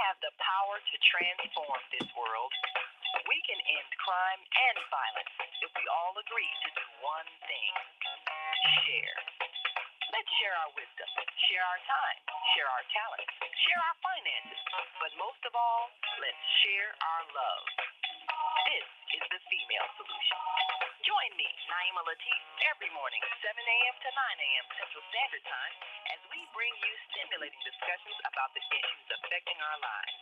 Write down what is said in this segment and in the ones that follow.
have the power to transform this world. We can end crime and violence if we all agree to do one thing: share. Let's share our wisdom, share our time, share our talents, share our finances, but most of all, let's share our love. This is the Female Solution. Join me, Naima Latif, every morning, 7 a.m. to 9 a.m. Central Standard Time, as we bring you stimulating discussions about the issues affecting our lives.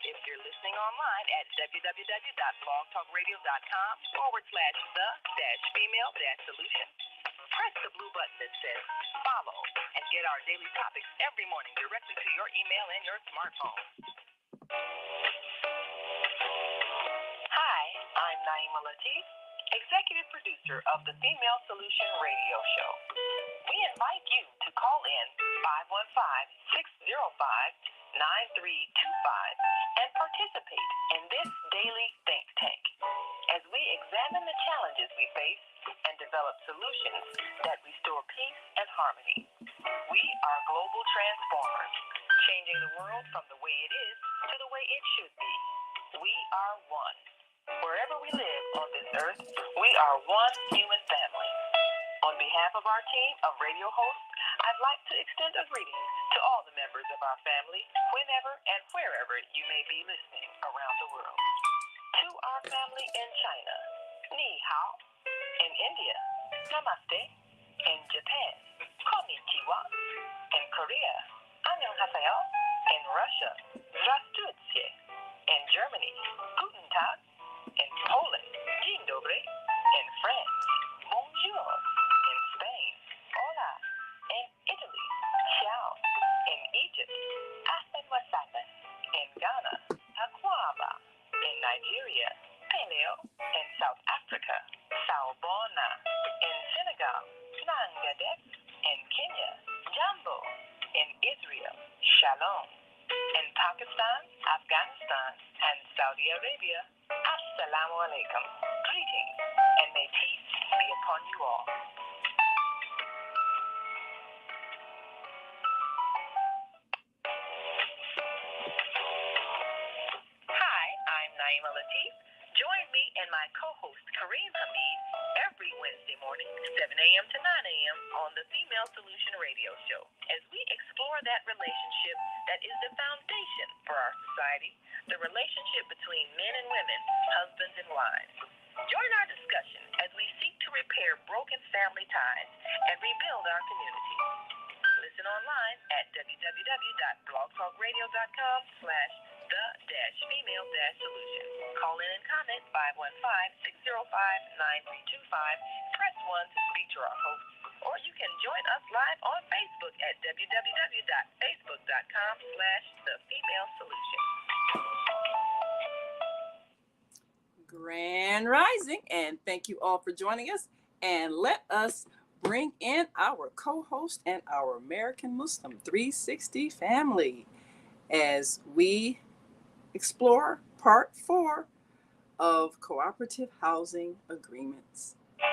If you're listening online at www.blogtalkradio.com/the-female-solution, press the blue button that says follow and get our daily topics every morning directly to your email and your smartphone. Hi, I'm Naima Latif, executive producer of the Female Solution radio show. We invite you to call in 515-605-9325 and participate in this daily think tank as we examine the challenges we face and develop solutions that restore peace and harmony. We are global transformers, changing the world from the way it is to the way it should be. We are one. Wherever we live on this earth, we are one human family. On behalf of our team of radio hosts, I'd like to extend a greeting to all the members of our family, whenever and wherever you may be listening around the world. To our family in China, Ni Hao. In India, Namaste. In Japan, Konnichiwa. In Korea, Annyeonghaseyo. In Russia, Здравствуйте. In Germany, Guten Tag. In Poland, Dzień dobry. In France, Bonjour. In Spain, Hola. In Italy, Ciao. In Egypt, Ahlan wa sahlan. In Ghana, Akwaba. In Nigeria, Peleo. In South Africa, Sawubona. In Senegal, Nangadek. In Kenya, Jambo. In Israel, Shalom. In Pakistan, Afghanistan, and Saudi Arabia, Assalamu alaikum. Greetings, and may peace be upon you all. Hi, I'm Naima Latif. Join me and my co-host Kareem Hamid every Wednesday morning, 7 a.m. to 9 a.m. on the Female Solution radio show, as we explore that relationship that is the foundation for our society, the relationship between men and women, husbands and wives. Join our discussion as we seek to repair broken family ties and rebuild our community. Listen online at www.blogtalkradio.com/the-female-solution. Call in and comment 515-605-9325. Press 1 to speak to our hosts. Or you can join us live on Facebook at www.facebook.com/the-female-solution. Grand Rising, and thank you all for joining us. And let us bring in our co-host and our American Muslim 360 family as we explore part 4 of Cooperative Housing Agreements for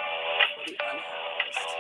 the Unhoused.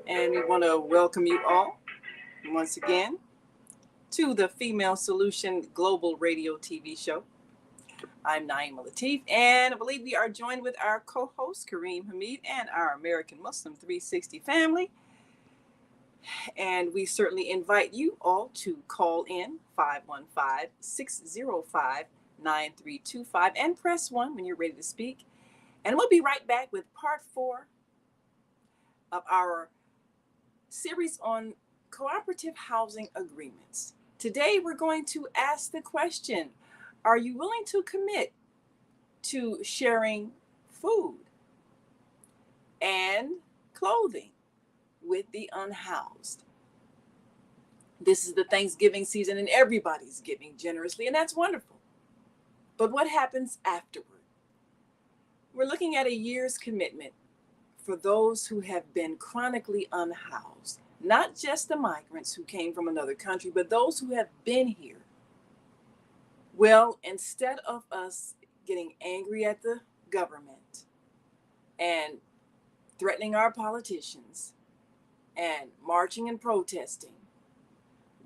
And we want to welcome you all once again to the Female Solution Global Radio TV show. I'm Naima Latif, and I believe we are joined with our co-host, Kareem Hamid, and our American Muslim 360 family. And we certainly invite you all to call in 515-605-9325 and press 1 when you're ready to speak. And we'll be right back with part 4 of our series on cooperative housing agreements. Today, we're going to ask the question, are you willing to commit to sharing food and clothing with the unhoused? This is the Thanksgiving season and everybody's giving generously, and that's wonderful. But what happens afterward? We're looking at a year's commitment for those who have been chronically unhoused, not just the migrants who came from another country, but those who have been here. Well, instead of us getting angry at the government and threatening our politicians and marching and protesting,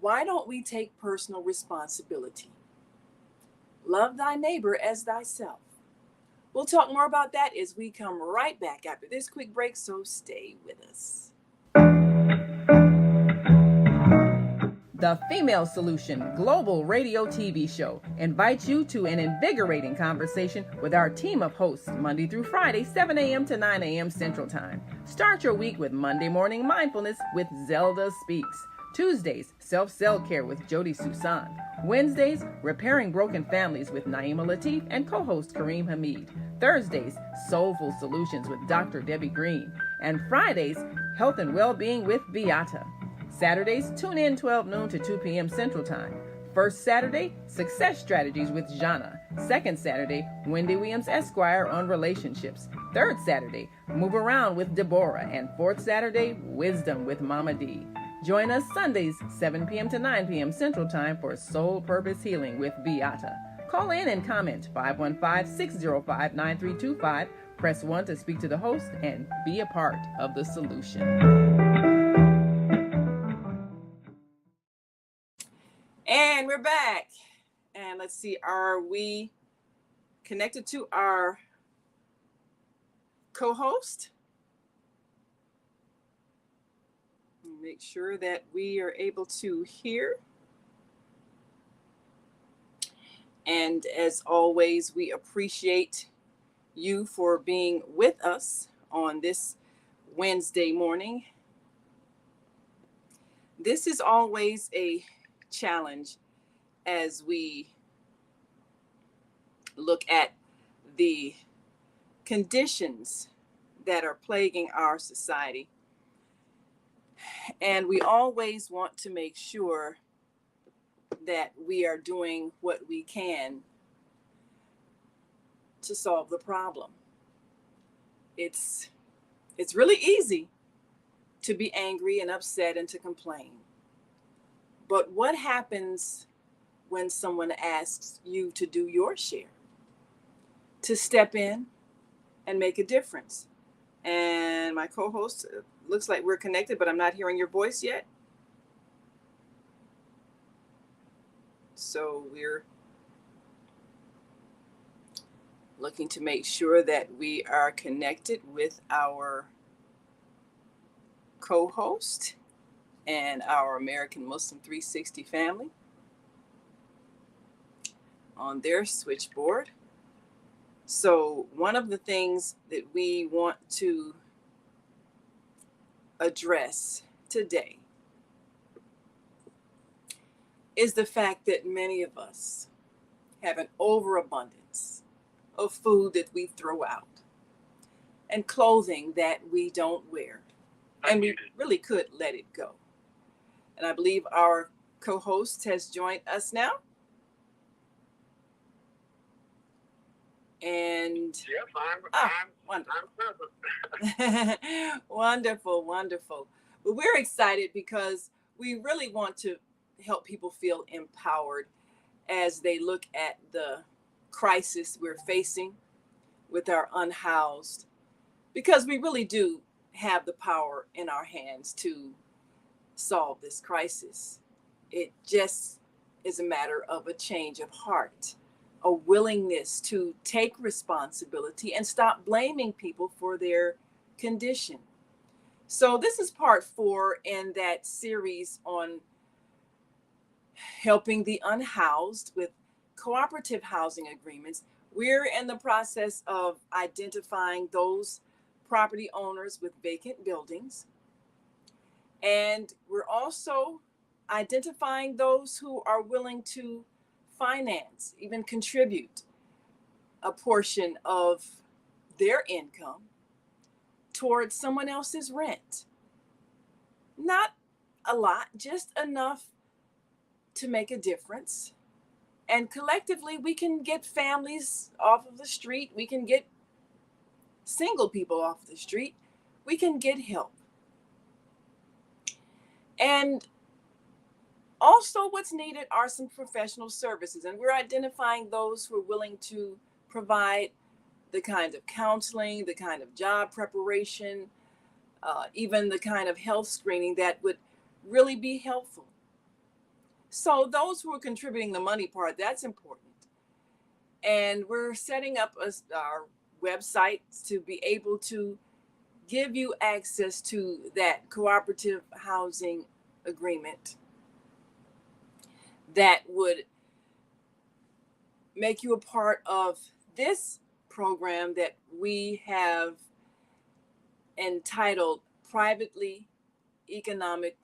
why don't we take personal responsibility? Love thy neighbor as thyself. We'll talk more about that as we come right back after this quick break, so stay with us. The Female Solution Global Radio TV show invites you to an invigorating conversation with our team of hosts Monday through Friday, 7 a.m. to 9 a.m. Central Time. Start your week with Monday Morning Mindfulness with Zelda Speaks. Tuesdays, Self-Care with Jody Susan. Wednesdays, Repairing Broken Families with Naima Latif and co-host Kareem Hamid. Thursdays, Soulful Solutions with Dr. Debbie Green. And Fridays, Health and Wellbeing with Beata. Saturdays, tune in 12 noon to 2 p.m. Central Time. First Saturday, Success Strategies with Jana. Second Saturday, Wendy Williams Esquire on relationships. Third Saturday, Move Around with Deborah. And fourth Saturday, Wisdom with Mama D. Join us Sundays, 7 p.m. to 9 p.m. Central Time for Soul Purpose Healing with Beata. Call in and comment 515-605-9325. Press 1 to speak to the host and be a part of the solution. And we're back. And let's see, are we connected to our co-host? Make sure that we are able to hear. And as always, we appreciate you for being with us on this Wednesday morning. This is always a challenge as we look at the conditions that are plaguing our society. And we always want to make sure that we are doing what we can to solve the problem. It's really easy to be angry and upset and to complain. But what happens when someone asks you to do your share, to step in and make a difference? And my co-host, looks like we're connected, but I'm not hearing your voice yet. So we're looking to make sure that we are connected with our co-host and our American Muslim 360 family on their switchboard. So one of the things that we want to address today is the fact that many of us have an overabundance of food that we throw out and clothing that we don't wear, and we really could let it go. And I believe our co-host has joined us now. And yes, I'm wonderful. Wonderful. But we're excited because we really want to help people feel empowered as they look at the crisis we're facing with our unhoused, because we really do have the power in our hands to solve this crisis. It just is a matter of a change of heart, a willingness to take responsibility and stop blaming people for their condition. So, this is part 4 in that series on helping the unhoused with cooperative housing agreements. We're in the process of identifying those property owners with vacant buildings. And we're also identifying those who are willing to finance, even contribute a portion of their income towards someone else's rent. Not a lot, just enough to make a difference. And collectively, we can get families off of the street. We can get single people off the street. We can get help. And also, what's needed are some professional services. And we're identifying those who are willing to provide the kind of counseling, the kind of job preparation, even the kind of health screening that would really be helpful. So those who are contributing the money part, that's important. And we're setting up our website to be able to give you access to that cooperative housing agreement that would make you a part of this program that we have entitled Privately Economically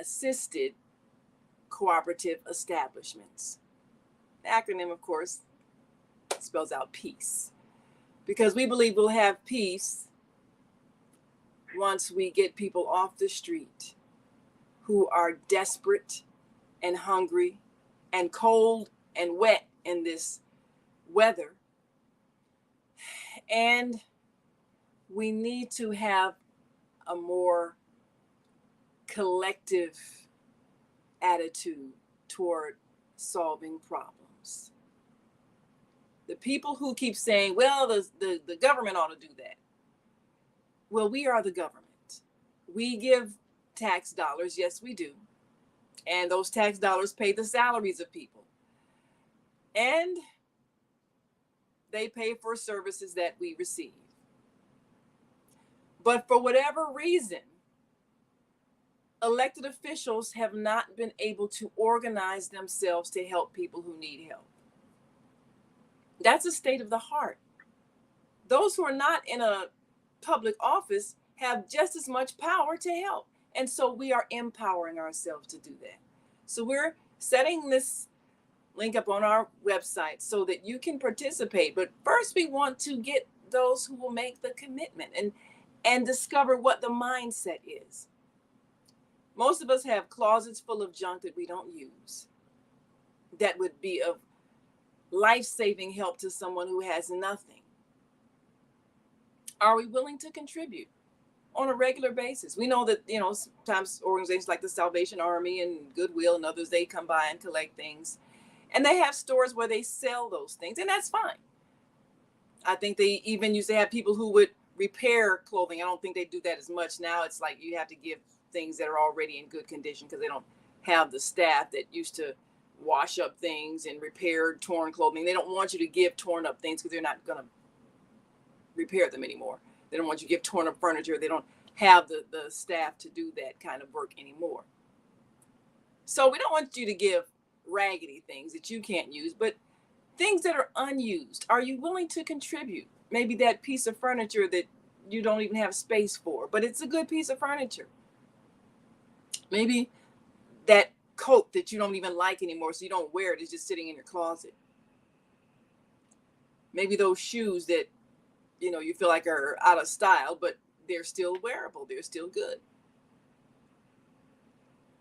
Assisted Cooperative Establishments. The acronym, of course, spells out peace, because we believe we'll have peace once we get people off the street who are desperate and hungry and cold and wet in this weather. And we need to have a more collective attitude toward solving problems. The people who keep saying, well, the government ought to do that. Well, we are the government. We give tax dollars. Yes, we do. And those tax dollars pay the salaries of people. And they pay for services that we receive. But for whatever reason, elected officials have not been able to organize themselves to help people who need help. That's a state of the heart. Those who are not in a public office have just as much power to help. And so we are empowering ourselves to do that. So we're setting this link up on our website so that you can participate. But first, we want to get those who will make the commitment and discover what the mindset is. Most of us have closets full of junk that we don't use. That would be of life-saving help to someone who has nothing. Are we willing to contribute on a regular basis? We know that, sometimes organizations like the Salvation Army and Goodwill and others, they come by and collect things. And they have stores where they sell those things, and that's fine. I think they even used to have people who would repair clothing. I don't think they do that as much now. It's like you have to give things that are already in good condition because they don't have the staff that used to wash up things and repair torn clothing. They don't want you to give torn up things because they're not going to repair them anymore. They don't want you to give torn up furniture. They don't have the staff to do that kind of work anymore. So we don't want you to give raggedy things that you can't use, but things that are unused. Are you willing to contribute? Maybe that piece of furniture that you don't even have space for, but it's a good piece of furniture. Maybe that coat that you don't even like anymore, so you don't wear it, is just sitting in your closet. Maybe those shoes that you feel like are out of style, but they're still wearable. They're still good.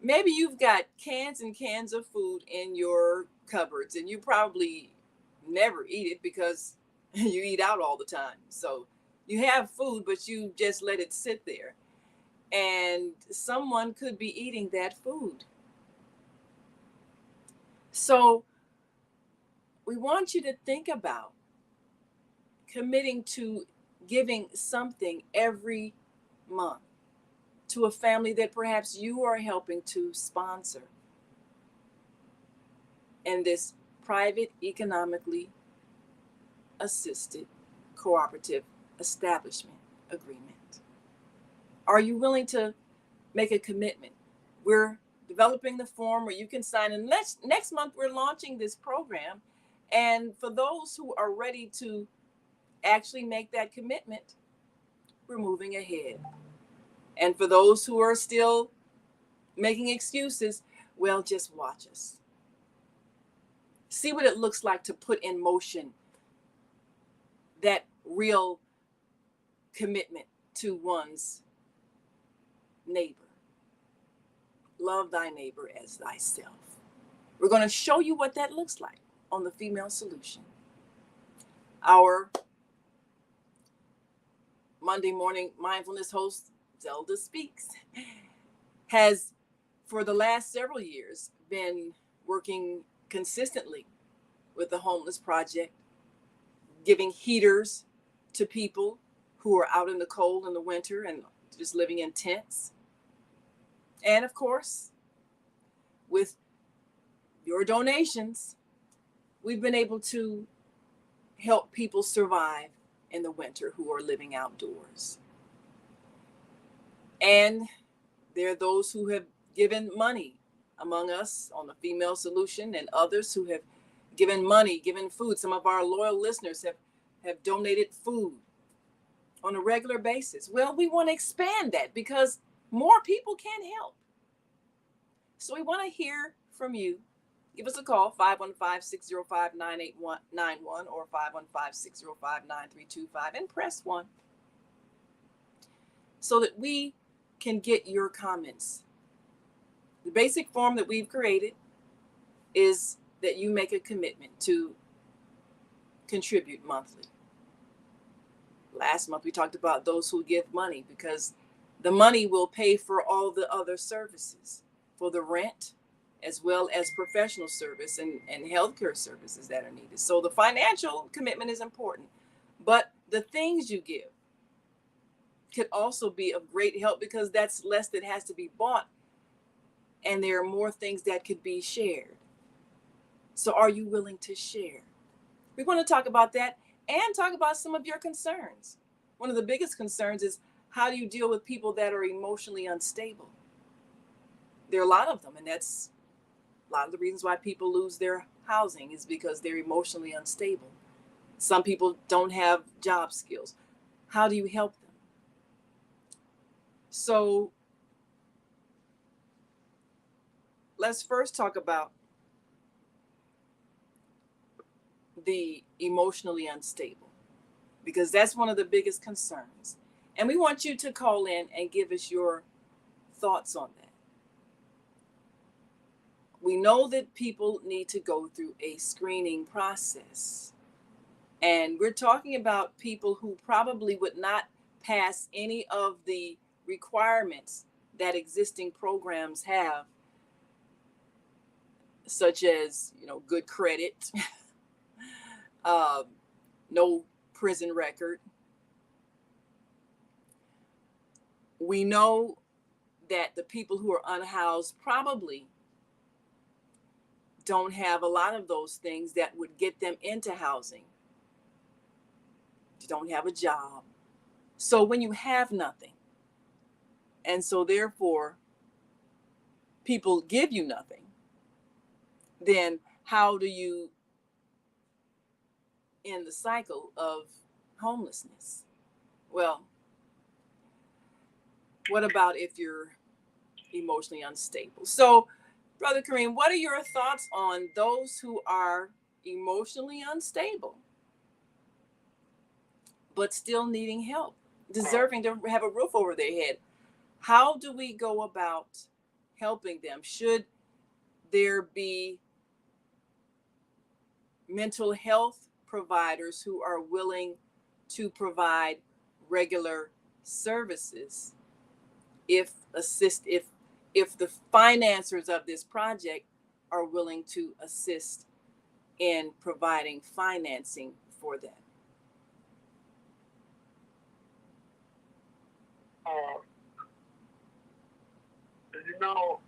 Maybe you've got cans and cans of food in your cupboards and you probably never eat it because you eat out all the time. So you have food, but you just let it sit there. And someone could be eating that food. So we want you to think about committing to giving something every month to a family that perhaps you are helping to sponsor in this private, economically assisted cooperative establishment agreement? Are you willing to make a commitment? We're developing the form where you can sign. And next month, we're launching this program. And for those who are ready to actually make that commitment, we're moving ahead. And for those who are still making excuses, well, just watch us. See what it looks like to put in motion that real commitment to one's neighbor. Love thy neighbor as thyself. We're going to show you what that looks like on the Female Solution. Our Monday morning mindfulness host, Zelda Speaks, has for the last several years been working consistently with the Homeless Project, giving heaters to people who are out in the cold in the winter and just living in tents. And of course, with your donations, we've been able to help people survive in the winter who are living outdoors. And there are those who have given money among us on the Female Solution, and others who have given money, given food. Some of our loyal listeners have donated food on a regular basis. Well, we want to expand that because more people can help. So we want to hear from you. Give us a call, 515-605-9891 or 515-605-9325, and press 1 so that we can get your comments. The basic form that we've created is that you make a commitment to contribute monthly. Last month, we talked about those who give money because the money will pay for all the other services, for the rent, as well as professional service and healthcare services that are needed. So the financial commitment is important, but the things you give could also be of great help because that's less that has to be bought, and there are more things that could be shared. So are you willing to share? We want to talk about that and talk about some of your concerns. One of the biggest concerns is, how do you deal with people that are emotionally unstable? There are a lot of them, and that's a lot of the reasons why people lose their housing is because they're emotionally unstable. Some people don't have job skills. How do you help them? So let's first talk about the emotionally unstable, because that's one of the biggest concerns. And we want you to call in and give us your thoughts on that. We know that people need to go through a screening process. And we're talking about people who probably would not pass any of the requirements that existing programs have, such as, good credit, no prison record. We know that the people who are unhoused probably don't have a lot of those things that would get them into housing. You don't have a job. So when you have nothing, and so therefore people give you nothing, then how do you end the cycle of homelessness? Well, what about if you're emotionally unstable? So, Brother Kareem, what are your thoughts on those who are emotionally unstable, but still needing help, deserving to have a roof over their head? How do we go about helping them? Should there be mental health providers who are willing to provide regular services if the financiers of this project are willing to assist in providing financing for them? know,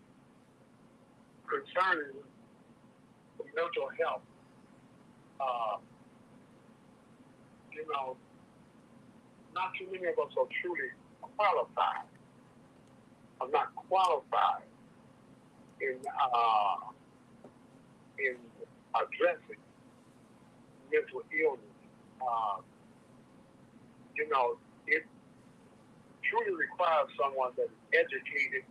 concerning mental health, uh, you know, not too many of us are truly qualified. I'm not qualified in addressing mental illness. Uh, you know, it truly requires someone that is educated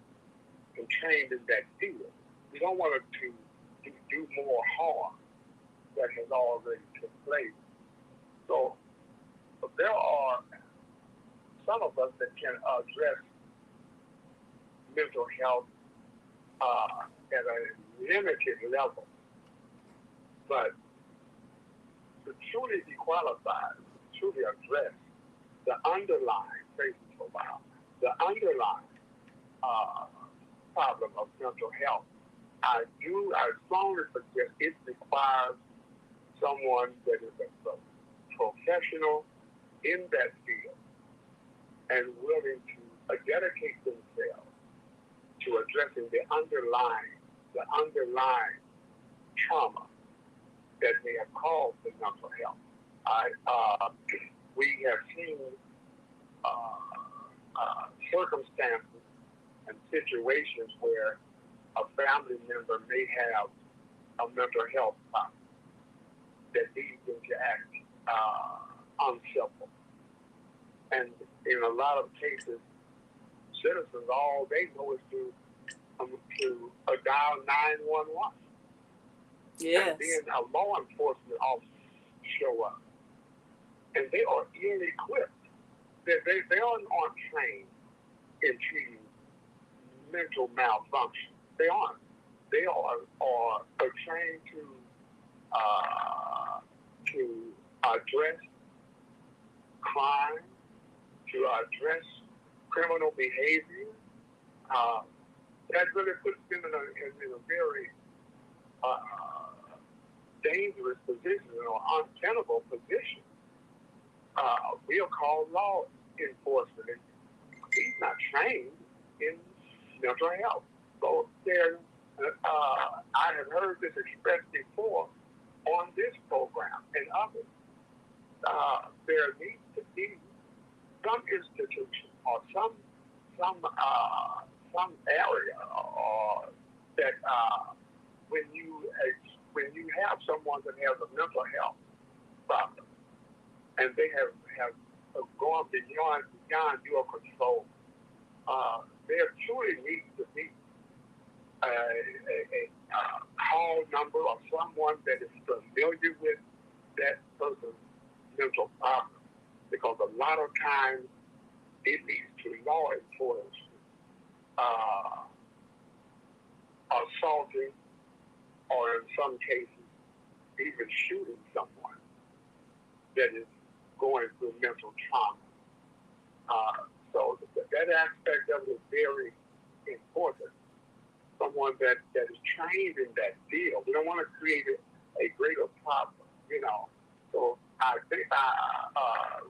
and trained in that field. We don't want to do more harm that has already taken place. So there are some of us that can address mental health at a limited level, but to truly be qualified, truly address the underlying, the underlying problem of mental health, I strongly suggest it requires someone that is a professional in that field and willing to dedicate themselves to addressing the underlying trauma that may have caused the mental health. We have seen circumstances and situations where a family member may have a mental health problem that leads them to act uncivil. And in a lot of cases, citizens, all they know is to dial 911. Yes. And then a law enforcement officer show up. And they are ill-equipped. They aren't trained in treating mental malfunction. They aren't. They are trained to address crime, to address criminal behavior. That really puts them in a very dangerous position or untenable position. We'll call law enforcement, and he's not trained in mental health. So I have heard this expressed before on this program and others. There needs to be some institution or some area or that when you have someone that has a mental health problem and they have gone beyond your control, there truly needs to be a call number or someone that is familiar with that person's mental problem, because a lot of times it leads to law enforcement assaulting, or in some cases even shooting someone that is going through mental trauma. So that aspect of it is very important. Someone that is trained in that field. We don't want to create a greater problem, you know. So I think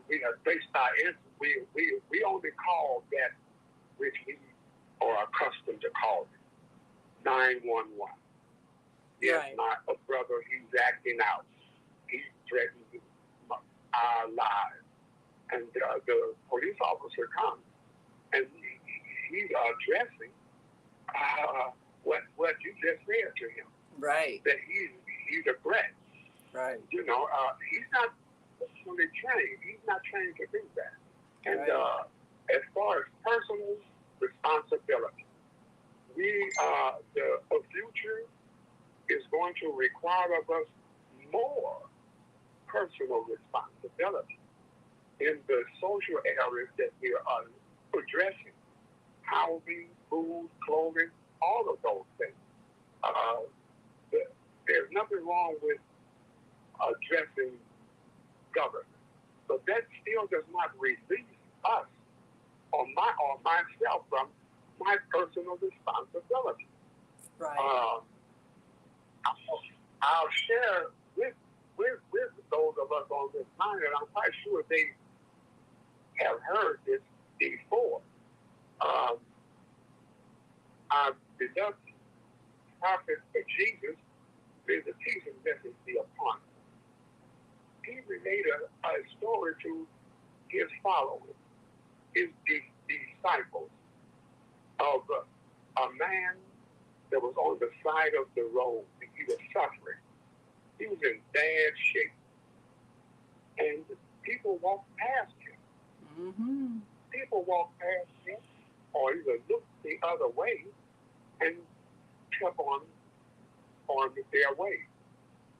we have based our answer. We only call that which we are accustomed to calling 911. Yes, Right. my brother, he's acting out. He's threatening our lives. And the police officer comes, and he's addressing what you just said to him. Right. That he's a threat. Right. You know, he's not fully trained. He's not trained to do that. And Right. As far as personal responsibility, the future is going to require of us more personal responsibility in the social areas that we are addressing: housing, food, clothing, all of those things. There's nothing wrong with addressing government, but that still does not release us or myself from my personal responsibility. Right. I'll share with those of us on this line, and I'm quite sure they have heard this before. prophet Jesus, there's a teaching message be upon him. He related a story to his followers, his disciples, of a man that was on the side of the road. He was suffering. He was in bad shape. And people walked past him. Mm-hmm. People walked past him or either looked the other way and kept on their way.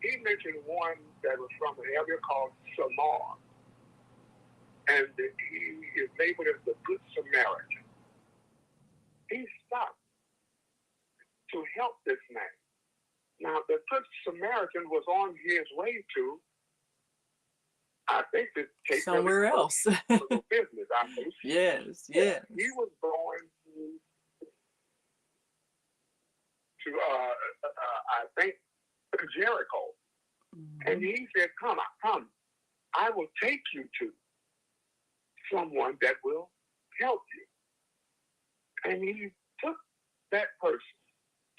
He mentioned one that was from an area called Samar. And he is labeled as the Good Samaritan. He stopped to help this man. Now, the Good Samaritan was on his way to, I think, to take somewhere else. business, I think. Yes. He was going to I think, Jericho. Mm-hmm. And he said, come, I will take you to someone that will help you. And he took that person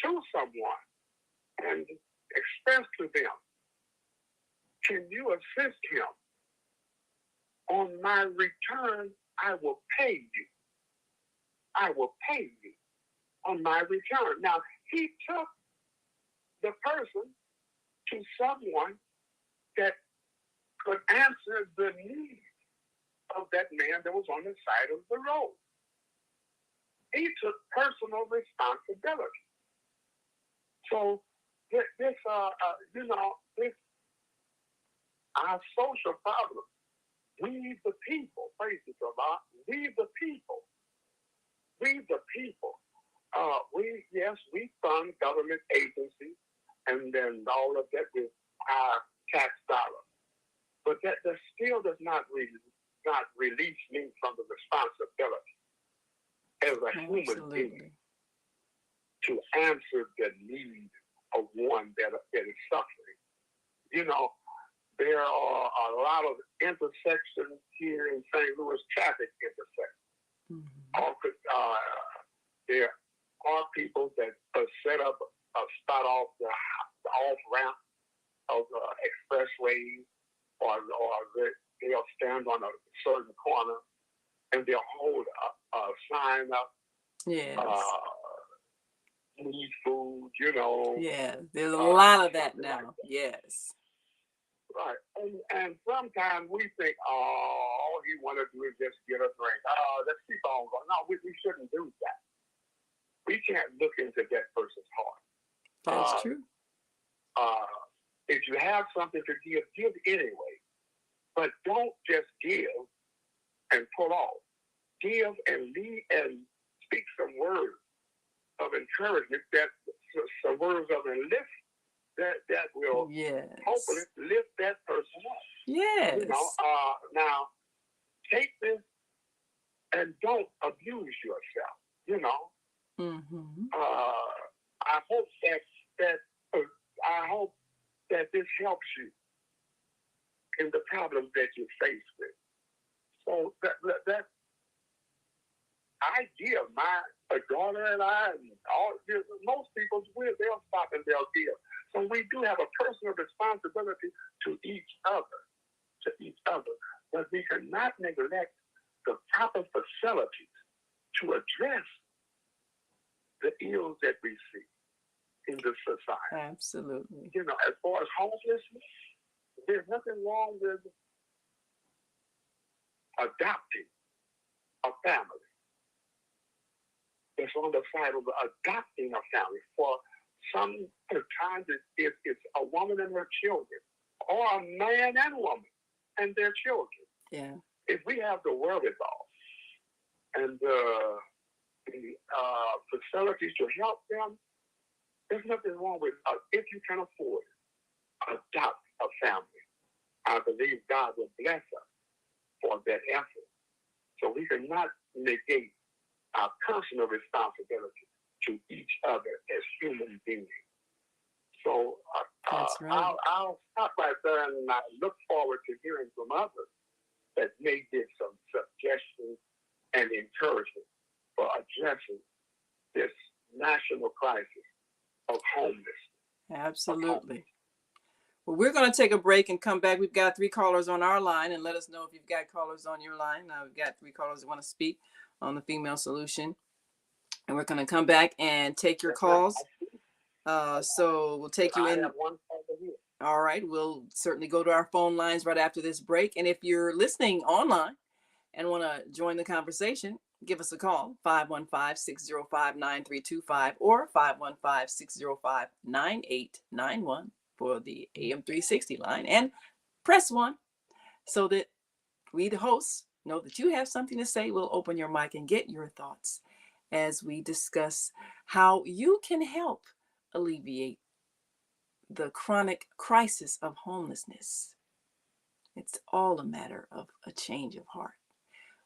to someone and expressed to them, can you assist him? On my return, I will pay you. I will pay you on my return. Now, he took the person to someone that could answer the needs of that man that was on the side of the road. He took personal responsibility. So this our social problem. We the people, praise the Lord. We the people. We fund government agencies and then all of that with our tax dollars. But that still does not release me from the responsibility as a human being to answer the need of one that is suffering. You know, there are a lot of intersections here in St. Louis, traffic intersections. Mm-hmm. There are people that set up start off the off ramp of expressways, or they'll stand on a certain corner and they'll hold a sign up. Yes. Need food, you know. Yeah, there's a lot of that now. Like that. Yes. Right. And sometimes we think, all he want to do is just get a drink. Let's keep on going. No, we shouldn't do that. We can't look into that person's heart. That's true. If you have something to give anyway. But don't just give and pull off. Give and lead and speak some words of encouragement, some words of enlist that will hopefully lift that person up. Yes. You know, now take this and don't abuse yourself. You know. Mm-hmm. I hope that this helps you in the problems that you're faced with. So that I give my daughter and I, and most people they'll stop and they'll give. So we do have a personal responsibility to each other, but we cannot neglect the proper facilities to address the ills that we see in the society. Absolutely. You know, as far as homelessness, there's nothing wrong with adopting a family. It's on the side of adopting a family. For some times it's a woman and her children, or a man and woman and their children. Yeah. If we have the wherewithal and the facilities to help them, there's nothing wrong with if you can afford it, adopt a family. I believe God will bless us for that effort. So we cannot negate our personal responsibility to each other as human beings. So That's right. I'll stop right there, and I look forward to hearing from others that may give some suggestions and encouragement for addressing this national crisis of homelessness. Absolutely. Well, we're going to take a break and come back. We've got 3 callers on our line, and let us know if you've got callers on your line. We've got 3 callers that want to speak on the Female Solution, and we're going to come back and take your calls. So we'll take you in. All right. We'll certainly go to our phone lines right after this break. And if you're listening online and want to join the conversation, give us a call, 515-605-9325 or 515-605-9891 for the AM 360 line. And press 1 so that we, the hosts, know that you have something to say. We'll open your mic and get your thoughts as we discuss how you can help alleviate the chronic crisis of homelessness. It's all a matter of a change of heart.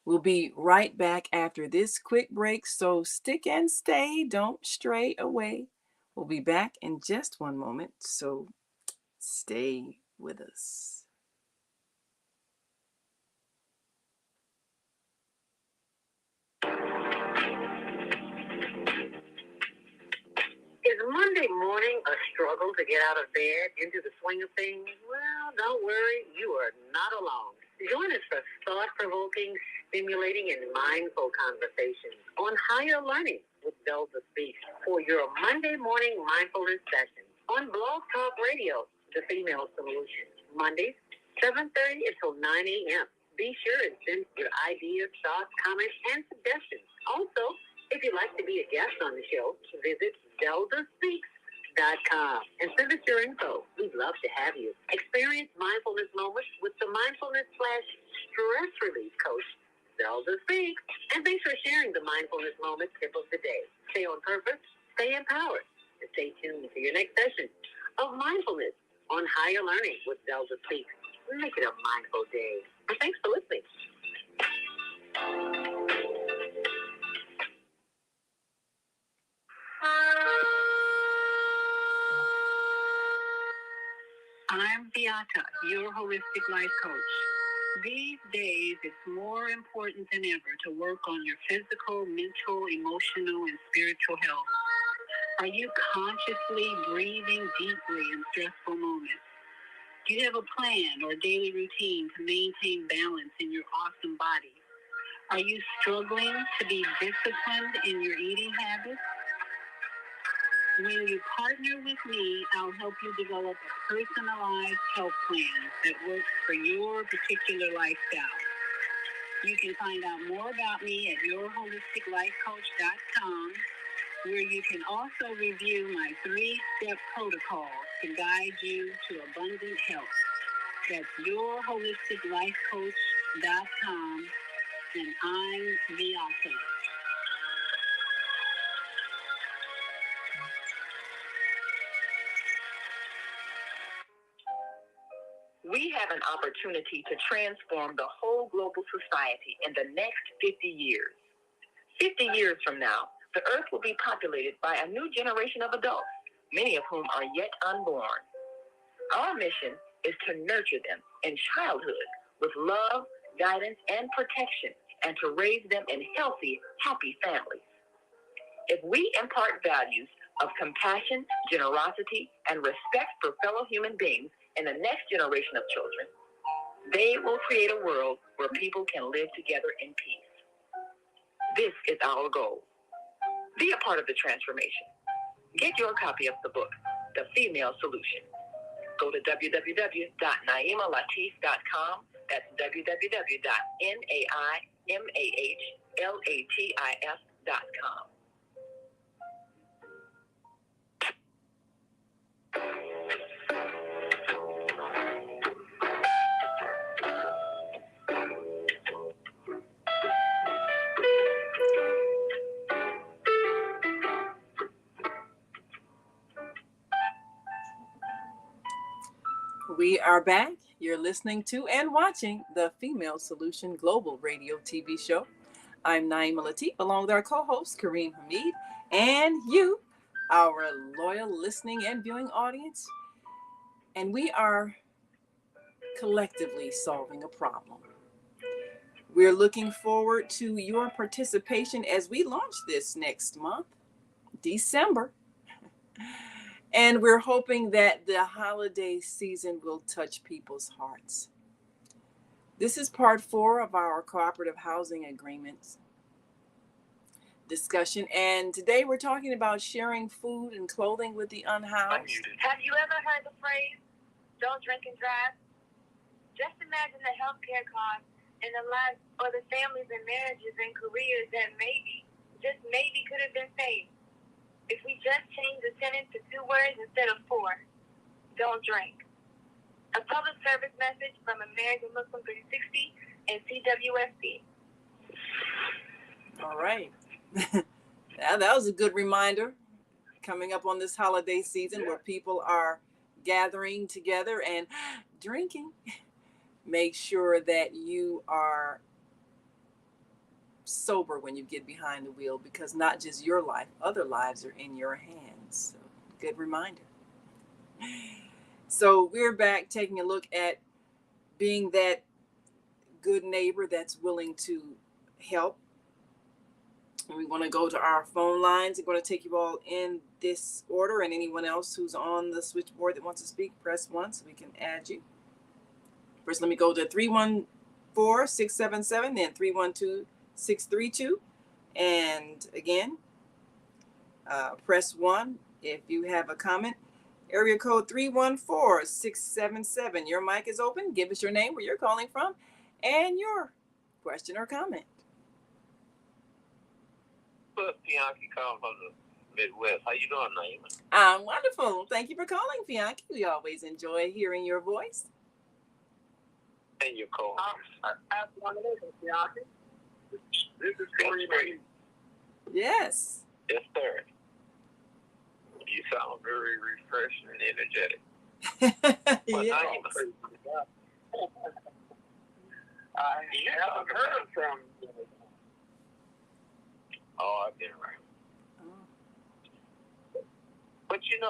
We'll be right back after this quick break, so stick and stay, don't stray away. We'll be back in just one moment, so stay with us. Is Monday morning a struggle to get out of bed, into the swing of things? Well, don't worry, you are not alone. Join us for thought-provoking, stimulating, and mindful conversations on higher learning with Delta Speaks for your Monday morning mindfulness session on Blog Talk Radio, The Female Solution, Mondays, 7:30 until 9 a.m. Be sure and send your ideas, thoughts, comments, and suggestions. Also, if you'd like to be a guest on the show, visit DeltaSpeaks.com and send us your info. We'd love to have you. Experience mindfulness moments with the mindfulness/stress relief coach, Delta Speaks. And thanks for sharing the mindfulness moment tip of the day. Stay on purpose, stay empowered, and stay tuned to your next session of mindfulness on higher learning with Delta Speaks. Make it a mindful day. And thanks for listening. I'm Beata, your holistic life coach. These days, it's more important than ever to work on your physical, mental, emotional, and spiritual health. Are you consciously breathing deeply in stressful moments? Do you have a plan or daily routine to maintain balance in your awesome body? Are you struggling to be disciplined in your eating habits? When you partner with me, I'll help you develop a personalized health plan that works for your particular lifestyle. You can find out more about me at yourholisticlifecoach.com, where you can also review my 3-step protocol to guide you to abundant health. That's yourholisticlifecoach.com, and I'm Beata. We have an opportunity to transform the whole global society in the next 50 years. 50 years from now, the earth will be populated by a new generation of adults, many of whom are yet unborn. Our mission is to nurture them in childhood with love, guidance, and protection, and to raise them in healthy, happy families. If we impart values of compassion, generosity, and respect for fellow human beings in the next generation of children, they will create a world where people can live together in peace. This is our goal. Be a part of the transformation. Get your copy of the book, The Female Solution. Go to www.naimalatif.com. That's www.naimalatif.com. We are back. You're listening to and watching the Female Solution Global Radio TV show. I'm Naima Latif, along with our co-host, Kareem Hamid, and you, our loyal listening and viewing audience. And we are collectively solving a problem. We're looking forward to your participation as we launch this next month, December. And we're hoping that the holiday season will touch people's hearts. This is part 4 of our Cooperative Housing Agreements discussion. And today we're talking about sharing food and clothing with the unhoused. Have you ever heard the phrase, don't drink and drive? Just imagine the healthcare costs and the lives or the families and marriages and careers that maybe, just maybe could have been saved. If we just change the sentence to 2 words instead of 4, don't drink. A public service message from American Muslim 360 and CWSP. All right. That was a good reminder coming up on this holiday season where people are gathering together and drinking. Make sure that you are sober when you get behind the wheel, because not just your life, other lives are in your hands. So, good reminder. So we're back taking a look at being that good neighbor that's willing to help. And we want to go to our phone lines. We're going to take you all in this order, and anyone else who's on the switchboard that wants to speak, press 1 so we can add you. First, let me go to 314-677, then 312-632. And again, press 1 if you have a comment. Area code 314-677. Your mic is open. Give us your name, where you're calling from, and your question or comment. Bianchi calling from the Midwest. How you doing, Naima? I'm wonderful. Thank you for calling, Bianchi. We always enjoy hearing your voice. And your co-host. Bianchi. This is Kareem. Yes. Yes, sir. You sound very refreshing and energetic. Yes. I haven't heard from you. Oh, I've been around. But you I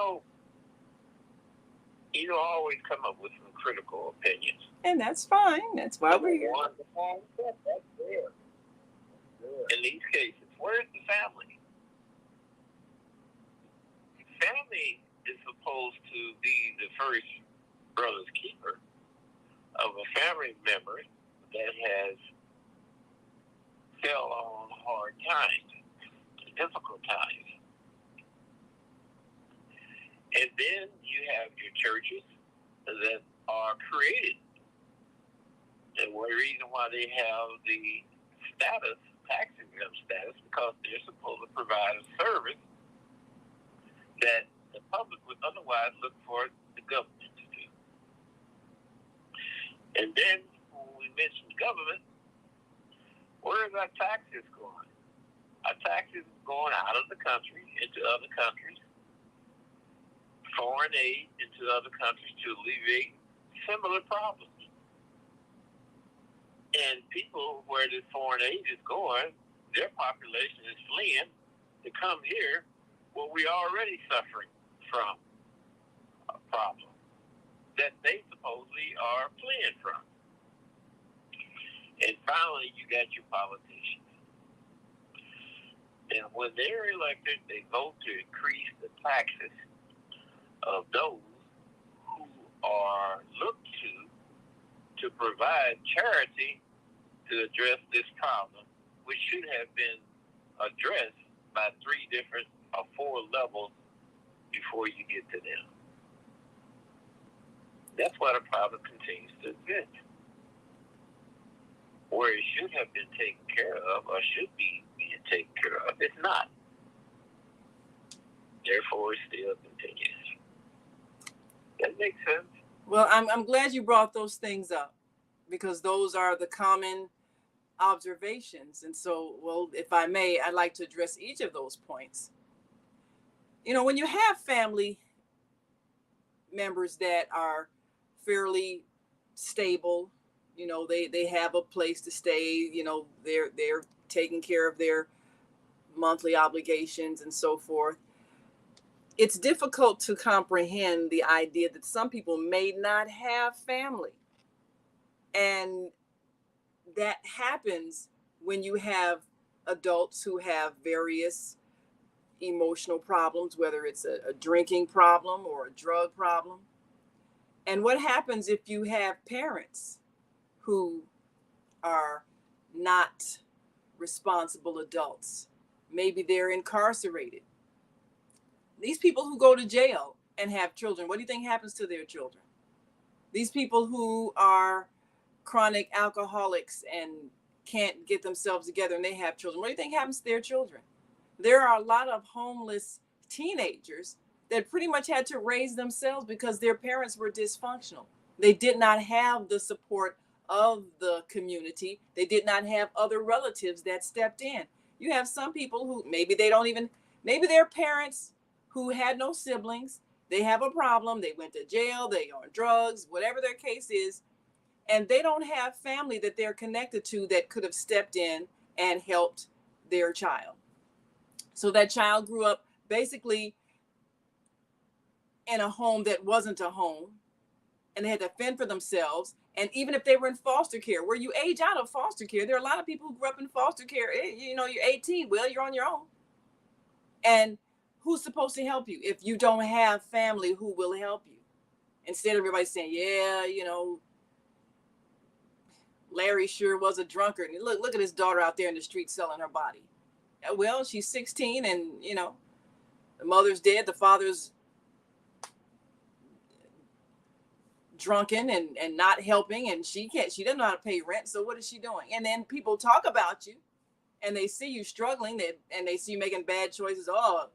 always come up with some critical opinions. And that's fine. That's why we're here. In these cases, where's the family? Family is supposed to be the first brother's keeper of a family member that has fell on hard times, difficult times. And then you have your churches that are created. And one reason why they have the status, tax exempt status, because they're supposed to provide a service that the public would otherwise look for the government to do. And then when we mention government, where is our taxes going? Our taxes are going out of the country into other countries, foreign aid into other countries to alleviate similar problems. And people where this foreign aid is going, their population is fleeing to come here where we are already suffering from a problem that they supposedly are fleeing from. And finally, you got your politicians. And when they're elected, they vote to increase the taxes of those who are looked to provide charity to address this problem, which should have been addressed by 3 different or 4 levels before you get to them. That's why the problem continues to exist. Where it should have been taken care of or should be being taken care of, it's not. Therefore, it still continues. That makes sense. Well, I'm glad you brought those things up, because those are the common observations. And so, well, if I may, I'd like to address each of those points. When you have family members that are fairly stable, they have a place to stay, they're taking care of their monthly obligations and so forth. It's difficult to comprehend the idea that some people may not have family. And that happens when you have adults who have various emotional problems, whether it's a drinking problem or a drug problem. And what happens if you have parents who are not responsible adults? Maybe they're incarcerated. These people who go to jail and have children, what do you think happens to their children? These people who are chronic alcoholics and can't get themselves together and they have children, what do you think happens to their children? There are a lot of homeless teenagers that pretty much had to raise themselves because their parents were dysfunctional. They did not have the support of the community. They did not have other relatives that stepped in. You have some people who maybe maybe their parents who had no siblings, they have a problem, they went to jail, they are on drugs, whatever their case is, and they don't have family that they're connected to that could have stepped in and helped their child. So that child grew up basically in a home that wasn't a home, and they had to fend for themselves. And even if they were in foster care, where you age out of foster care, there are a lot of people who grew up in foster care. You're 18, well, you're on your own. And who's supposed to help you if you don't have family who will help you? Instead of everybody saying, yeah, Larry sure was a drunkard. And look at his daughter out there in the street selling her body. Well, she's 16 and, the mother's dead, the father's drunken and not helping, and she doesn't know how to pay rent. So what is she doing? And then people talk about you and they see you struggling and they see you making bad choices. Oh,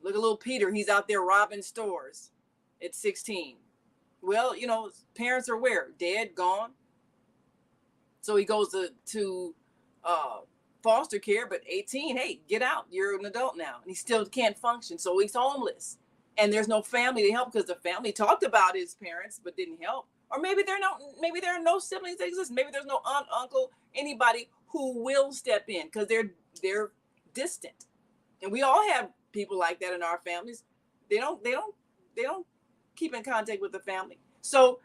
look at little Peter. He's out there robbing stores at 16. Well, parents are where? Dead, gone. So he goes to foster care, but 18, hey, get out. You're an adult now. And he still can't function. So he's homeless. And there's no family to help because the family talked about his parents but didn't help. Or maybe there are no siblings that exist. Maybe there's no aunt, uncle, anybody who will step in because they're distant. And we all have people like that in our families. They don't keep in contact with the family. So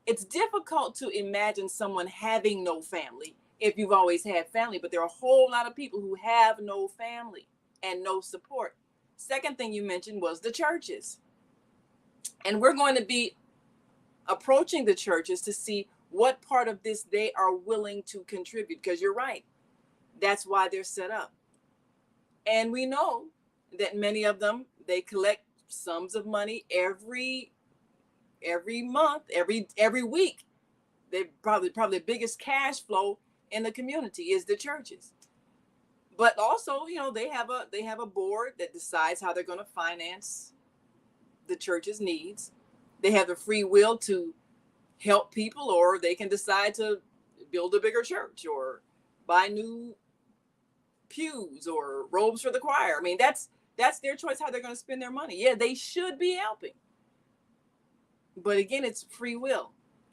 it's difficult to imagine someone having no family if you've always had family, but there are a whole lot of people who have no family and no support. Second thing you mentioned was the churches. And we're going to be approaching the churches to see what part of this they are willing to contribute, because you're right. That's why they're set up. And we know that many of them, they collect sums of money every month, every week. They probably the biggest cash flow in the community is the churches. But also, they have a board that decides how they're going to finance the church's needs. They have the free will to help people, or they can decide to build a bigger church or buy new pews or robes for the choir. I mean, that's their choice how they're going to spend their money. Yeah, they should be helping. But again, it's free will.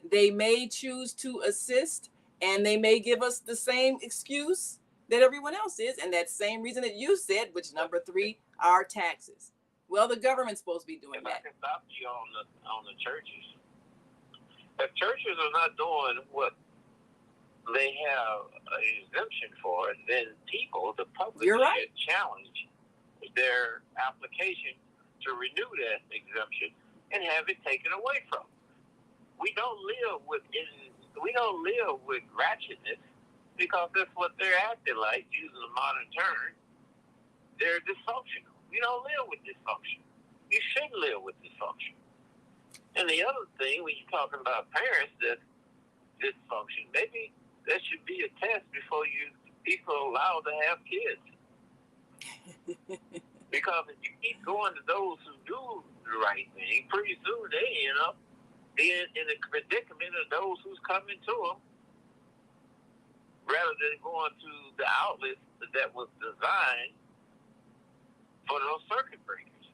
They may choose to assist, and they may give us the same excuse that everyone else is, and that same reason that you said, which number 3, our taxes. Well, the government's supposed to be doing that. I can stop you on the churches. If churches are not doing what they have an exemption for, then people, the public, You're right, should challenge their application to renew that exemption and have it taken away from them. We don't live with ratchetness because that's what they're acting like, using a modern term. They're dysfunctional. We don't live with dysfunction. You shouldn't live with dysfunction. And the other thing, when you're talking about parents that dysfunction, maybe that should be a test before people are allowed to have kids. Because if you keep going to those who do the right thing, pretty soon they end up in the predicament of those who's coming to them, rather than going to the outlets that was designed for those circuit breakers.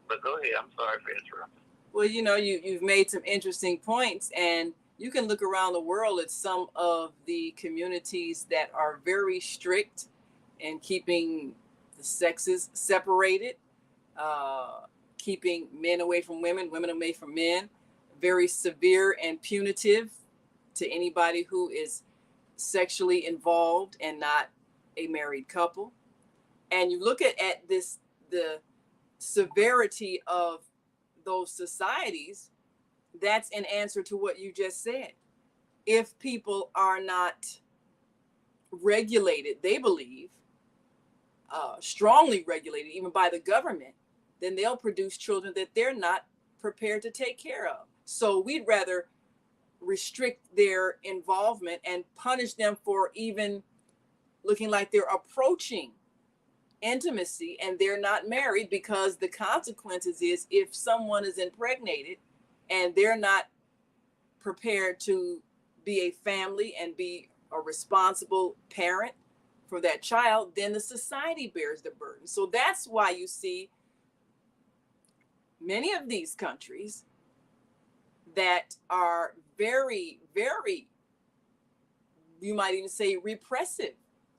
But go ahead. I'm sorry for interrupting. Well, you've made some interesting points, and you can look around the world at some of the communities that are very strict in keeping the sexes separated, keeping men away from women, women away from men, very severe and punitive to anybody who is sexually involved and not a married couple. and you look at this, the severity of those societies, that's in answer to what you just said. If people are not regulated, they believe, strongly regulated even by the government, then they'll produce children that they're not prepared to take care of. So we'd rather restrict their involvement and punish them for even looking like they're approaching intimacy and they're not married, because the consequences is if someone is impregnated and they're not prepared to be a family and be a responsible parent for that child, then the society bears the burden. So that's why you see many of these countries that are very, very, you might even say, repressive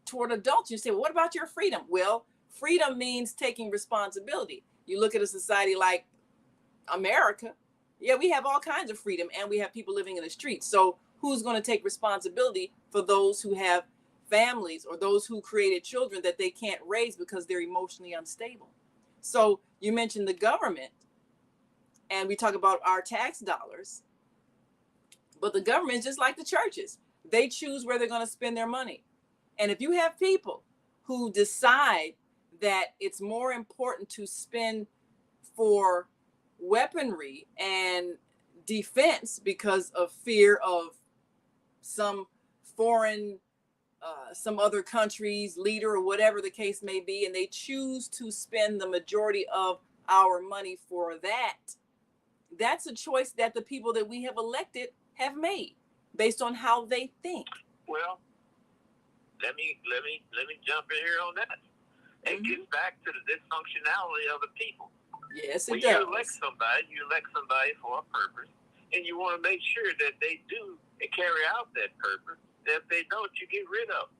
toward adults. You say, well, what about your freedom? Well, freedom means taking responsibility. You look at a society like America, yeah, we have all kinds of freedom and we have people living in the streets. So who's going to take responsibility for those who have families or those who created children that they can't raise because they're emotionally unstable? So you mentioned the government, and we talk about our tax dollars, but the government is just like the churches. They choose where they're going to spend their money. And if you have people who decide that it's more important to spend for weaponry and defense because of fear of some foreign, some other country's leader or whatever the case may be, and they choose to spend the majority of our money for that, that's a choice that the people that we have elected have made based on how they think. Well, let me jump in here on that. It gets back to the dysfunctionality of the people. Yes, it when does. You elect somebody for a purpose, and you want to make sure that they do and carry out that purpose. That if they don't, you get rid of them.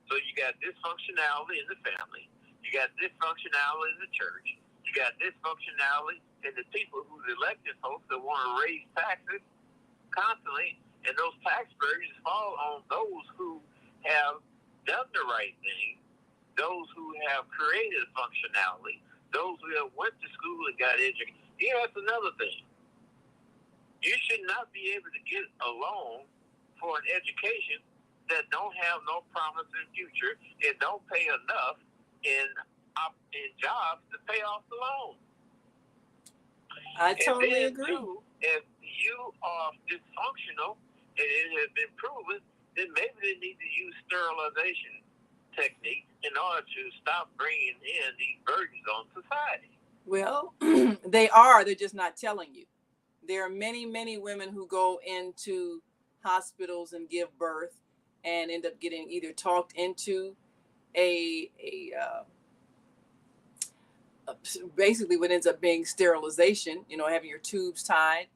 So you got dysfunctionality in the family. You got dysfunctionality in the church. You got dysfunctionality in the people who's elected folks that want to raise taxes constantly, and those tax burdens fall on those who have done the right thing, those who have created functionality, those who have went to school and got educated. Yeah, that's another thing. You should not be able to get a loan for an education that don't have no promise in the future and don't pay enough in jobs to pay off the loan. I totally agree. Too, if you are dysfunctional and it has been proven, then maybe they need to use sterilization techniques in order to stop bringing in these burdens on society. Well, they are. They're just not telling you. There are many, many women who go into hospitals and give birth and end up getting either talked into basically what ends up being sterilization, having your tubes tied.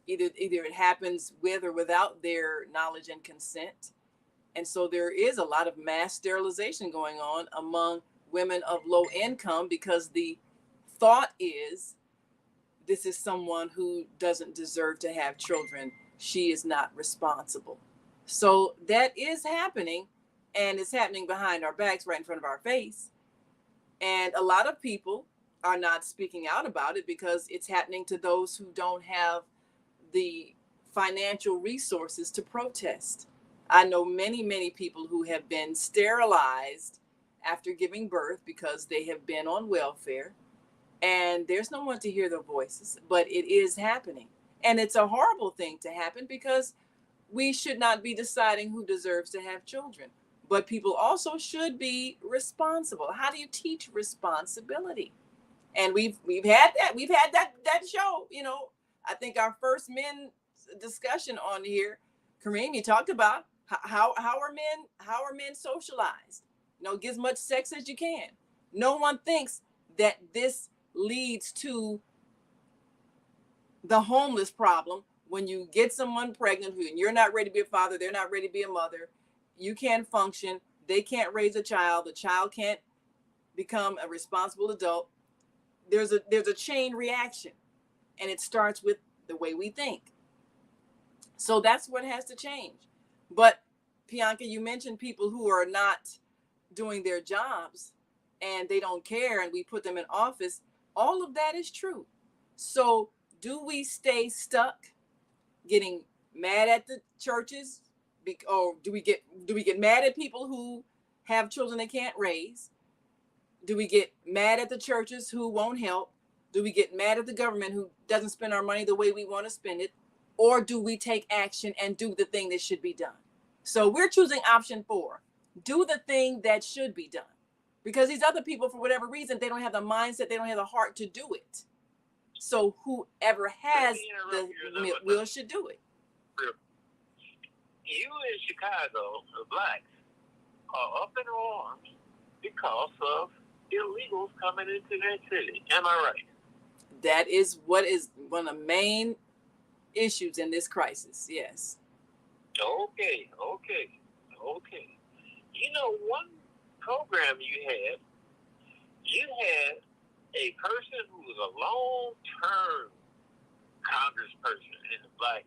Either it happens with or without their knowledge and consent. And so there is a lot of mass sterilization going on among women of low income, because the thought is, this is someone who doesn't deserve to have children. She is not responsible. So that is happening, and it's happening behind our backs, right in front of our face. And a lot of people are not speaking out about it because it's happening to those who don't have the financial resources to protest. I know many, many people who have been sterilized after giving birth because they have been on welfare, and there's no one to hear their voices, but it is happening. And it's a horrible thing to happen, because we should not be deciding who deserves to have children, but people also should be responsible. How do you teach responsibility? And we've had that show, I think our first men discussion on here, Kareem, you talked about how are men socialized? Get as much sex as you can. No one thinks that this leads to the homeless problem. When you get someone pregnant and you're not ready to be a father, they're not ready to be a mother, you can't function, they can't raise a child, the child can't become a responsible adult. There's a chain reaction, and it starts with the way we think. So that's what has to change. But Bianca, you mentioned people who are not doing their jobs. and they don't care and we put them in office, all of that is true. So do we stay stuck getting mad at the churches, or do we get mad at people who have children they can't raise? Do we get mad at the churches who won't help? Do we get mad at the government who doesn't spend our money the way we want to spend it? Or do we take action and do the thing that should be done? So we're choosing option 4. Do the thing that should be done. Because these other people, for whatever reason, they don't have the mindset, they don't have the heart to do it. So whoever has the will should do it. You in Chicago, the blacks, are up in arms because of illegals coming into their city. Am I right? That is what is one of the main issues in this crisis. Yes. Okay. You know, one program you had a person who was a long-term congressperson in the black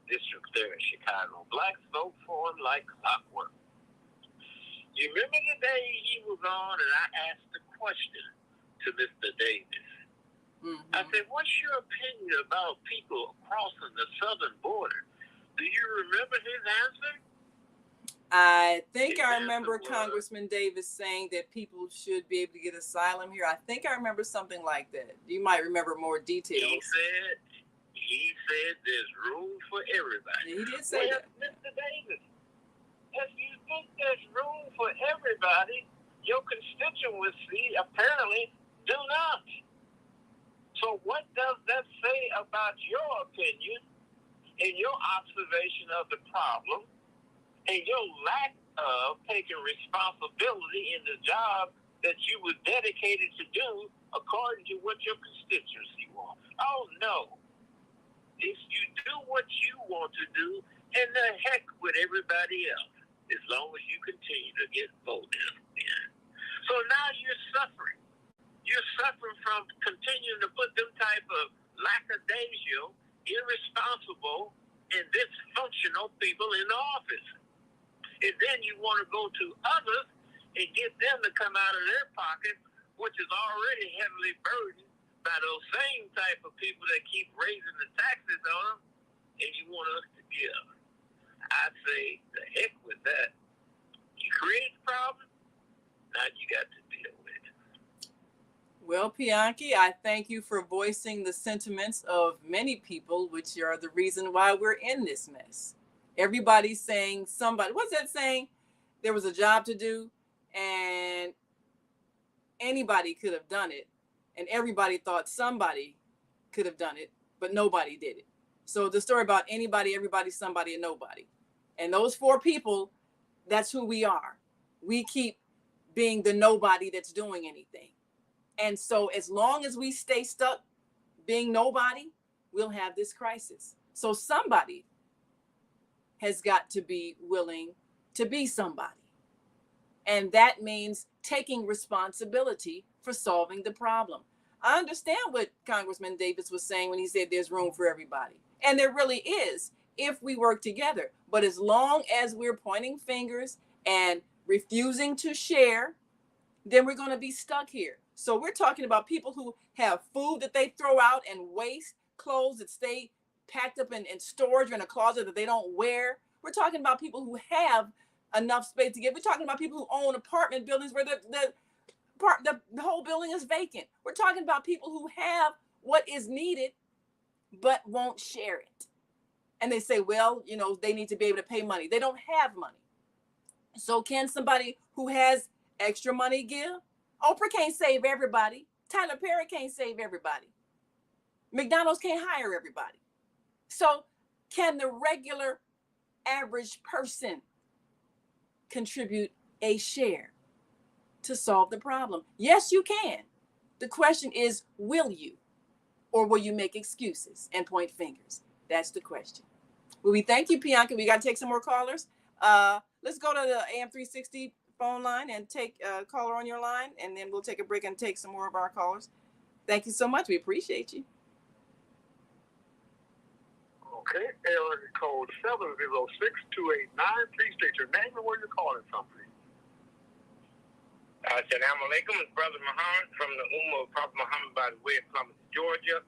district there in Chicago. Blacks vote for him like clockwork. You remember the day he was on and I asked the question to Mr. Davis. Mm-hmm. I said, what's your opinion about people crossing the southern border? Do you remember his answer? I think I remember Congressman Davis saying that people should be able to get asylum here. I think I remember something like that. You might remember more details. He said there's room for everybody. He did say that. Mr. Davis, if you think there's room for everybody, your constituency apparently do not. So what does that say about your opinion and your observation of the problem and your lack of taking responsibility in the job that you were dedicated to do according to what your constituency wants? Oh, no. If you do what you want to do, and the heck with everybody else, as long as you continue to get voted in. So now you're suffering. You're suffering from continuing to put them type of lackadaisical, irresponsible, and dysfunctional people in the office. And then you want to go to others and get them to come out of their pocket, which is already heavily burdened by those same type of people that keep raising the taxes on them, and you want us to give. I say, the heck with that. You create the problem, now you got to deal with it. Well, Pianki, I thank you for voicing the sentiments of many people, which are the reason why we're in this mess. Everybody's saying somebody, what's that saying? There was a job to do and anybody could have done it. And everybody thought somebody could have done it, but nobody did it. So the story about anybody, everybody, somebody, and nobody. And those 4 people, that's who we are. We keep being the nobody that's doing anything. And so as long as we stay stuck being nobody, we'll have this crisis. So somebody has got to be willing to be somebody. And that means taking responsibility for solving the problem. I understand what Congressman Davis was saying when he said there's room for everybody. And there really is if we work together. But as long as we're pointing fingers and refusing to share, then we're going to be stuck here. So we're talking about people who have food that they throw out and waste, clothes that stay packed up in storage or in a closet that they don't wear. We're talking about people who have enough space to give. We're talking about people who own apartment buildings where the whole building is vacant. We're talking about people who have what is needed but won't share it. And they say, well, they need to be able to pay money. They don't have money. So can somebody who has extra money give? Oprah can't save everybody. Tyler Perry can't save everybody. McDonald's can't hire everybody. So can the regular average person contribute a share to solve the problem? Yes, you can. The question is, will you? Or will you make excuses and point fingers? That's the question. Well, we thank you, Pianki. We got to take some more callers. Let's go to the AM 360 phone line and take a caller on your line, and then we'll take a break and take some more of our callers. Thank you so much. We appreciate you. Okay, area code 706-289. Please state your name and where you're calling from, please. I Assalamu alaikum, it's Brother Muhammad from the Ummah of Prophet Muhammad by the way of Columbus, Georgia.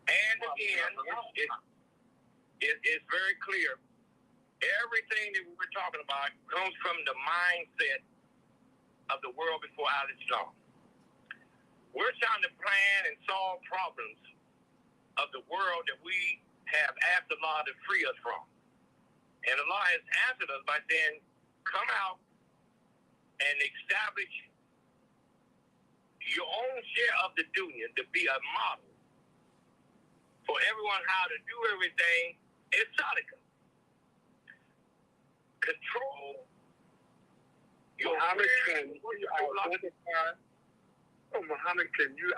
And again, it's very clear. Everything that we're talking about comes from the mindset of the world before Al-Islam. We're trying to plan and solve problems of the world that we have asked Allah to free us from. And Allah has answered us by saying, come out and establish your own share of the dunya to be a model for everyone how to do everything. It's sadaqah. Control your Muhammad, can you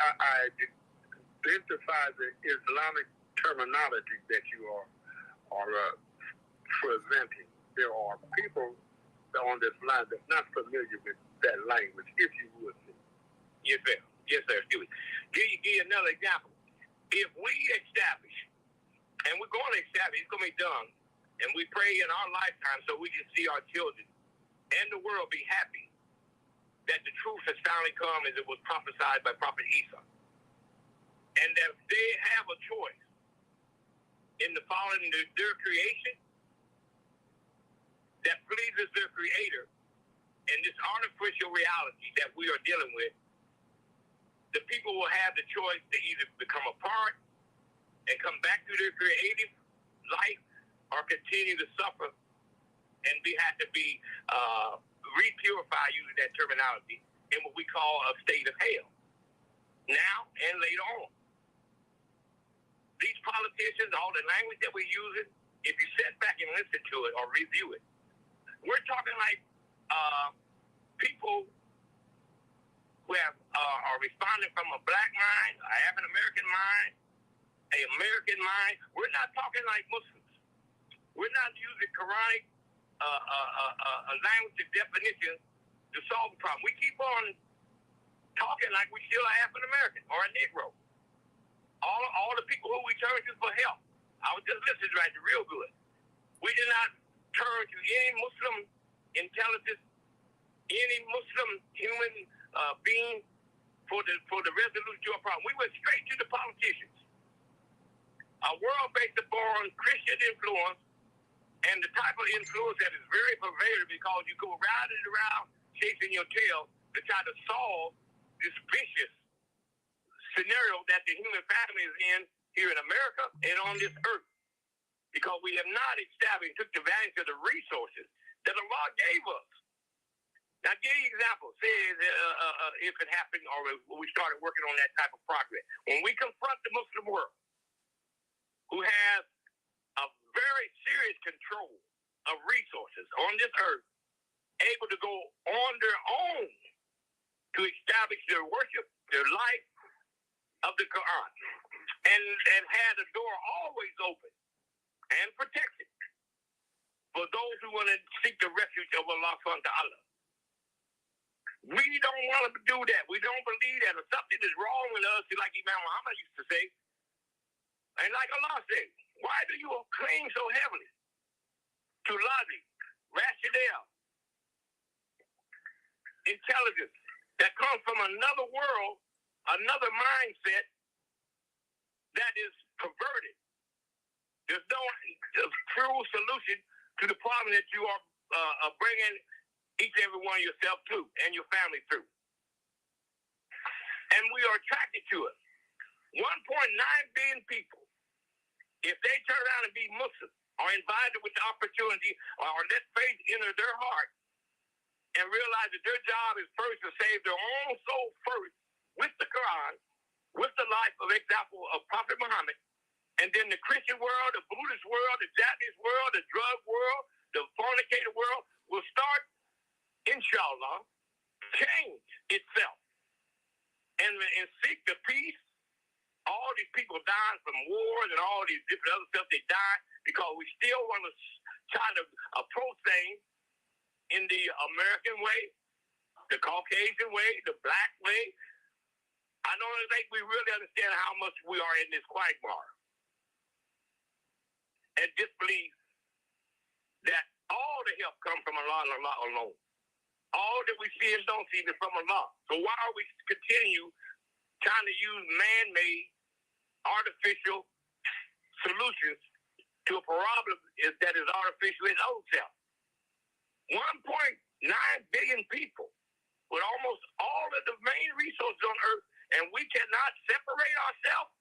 identify the Islamic terminology that you are presenting? There are people on this line that's not familiar with that language, if you would. Yes, sir. Yes, sir. Excuse me. Give you another example. If we establish, and we're going to establish, it's going to be done, and we pray in our lifetime so we can see our children and the world be happy that the truth has finally come as it was prophesied by Prophet Isa. And that they have a choice in the following their creation that pleases their creator in this artificial reality that we are dealing with. The people will have the choice to either become apart and come back to their creative life or continue to suffer and have to be repurified using that terminology in what we call a state of hell. Now and later on. These politicians, all the language that we're using, if you sit back and listen to it or review it, we're talking like people who are responding from a black mind, an African American mind, an American mind. We're not talking like Muslims. We're not using Quranic language and definition to solve the problem. We keep on talking like we still are African American or a Negro. All the people who we turn to for help. I was just listening right real good. We did not turn to any Muslim intelligence, any Muslim human being for the resolution to a problem. We went straight to the politicians. A world based upon Christian influence and the type of influence that is very pervasive because you go round and around chasing your tail to try to solve this vicious scenario that the human family is in here in America and on this earth. Because we have not established, took advantage of the resources that Allah gave us. Now, give you an example. Say if it happened or we started working on that type of progress. When we confront the Muslim world, who has a very serious control of resources on this earth, able to go on their own to establish their worship, their life of the Quran, and had the door always open and protected for those who want to seek the refuge of Allah subhanahu wa ta'ala. We don't want to do that. We don't believe that. If something is wrong with us, like Imam Muhammad used to say, and like Allah said, why do you cling so heavily to logic, rationale, intelligence that comes from another world, another mindset that is perverted? There's no true solution to the problem that you are bringing each and every one of yourself to and your family through. And we are attracted to it. 1.9 billion people, if they turn around and be Muslim, are invited with the opportunity or let faith enter their heart and realize that their job is first to save their own soul first with the Quran, with the life of example of Prophet Muhammad, and then the Christian world, the Buddhist world, the Japanese world, the drug world, the fornicator world will start, inshallah, change itself and seek the peace. All these people dying from wars and all these different other stuff, they die because we still want to try to approach things in the American way, the Caucasian way, the black way. I don't think we really understand how much we are in this quagmire and disbelieve that all the help comes from Allah and Allah alone. All that we see and don't see is from Allah. So why are we continue trying to use man-made, artificial solutions to a problem that is artificial in its own self? 1.9 billion people with almost all of the main resources on earth, and we cannot separate ourselves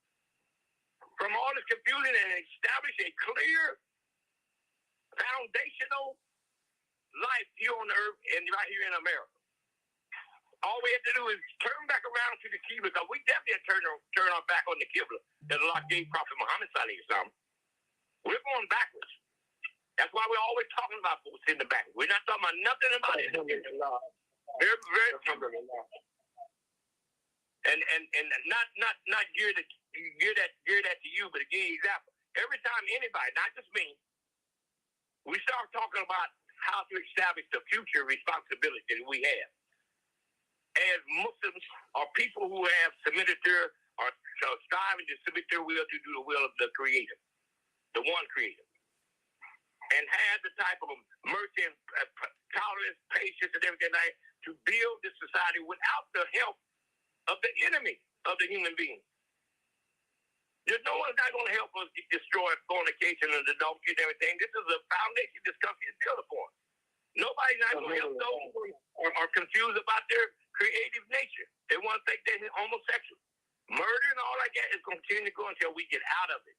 from all this confusion and establish a clear, foundational life here on earth and right here in America. All we have to do is turn back around to the Qibla, because we definitely have to turn our back on the Qibla that Allah gave Prophet Muhammad sallallahu alaihi wasallam. We're going backwards. That's why we're always talking about what's in the back. We're not talking about nothing about it. Very, very simple. And not geared that to you, but to give you an example. Every time anybody, not just me, we start talking about how to establish the future responsibility that we have as Muslims, or people who have submitted their, or striving to submit their will to do the will of the Creator, the one Creator, and have the type of mercy and tolerance, patience, and everything like to build this society without the help of the enemy of the human being. There's no one's not going to help us destroy fornication and adultery and everything. This is a foundation this country is built upon. Nobody's not going to help those who are confused about their creative nature. They want to think they're homosexual. Murder and all like that is going to continue to go until we get out of it.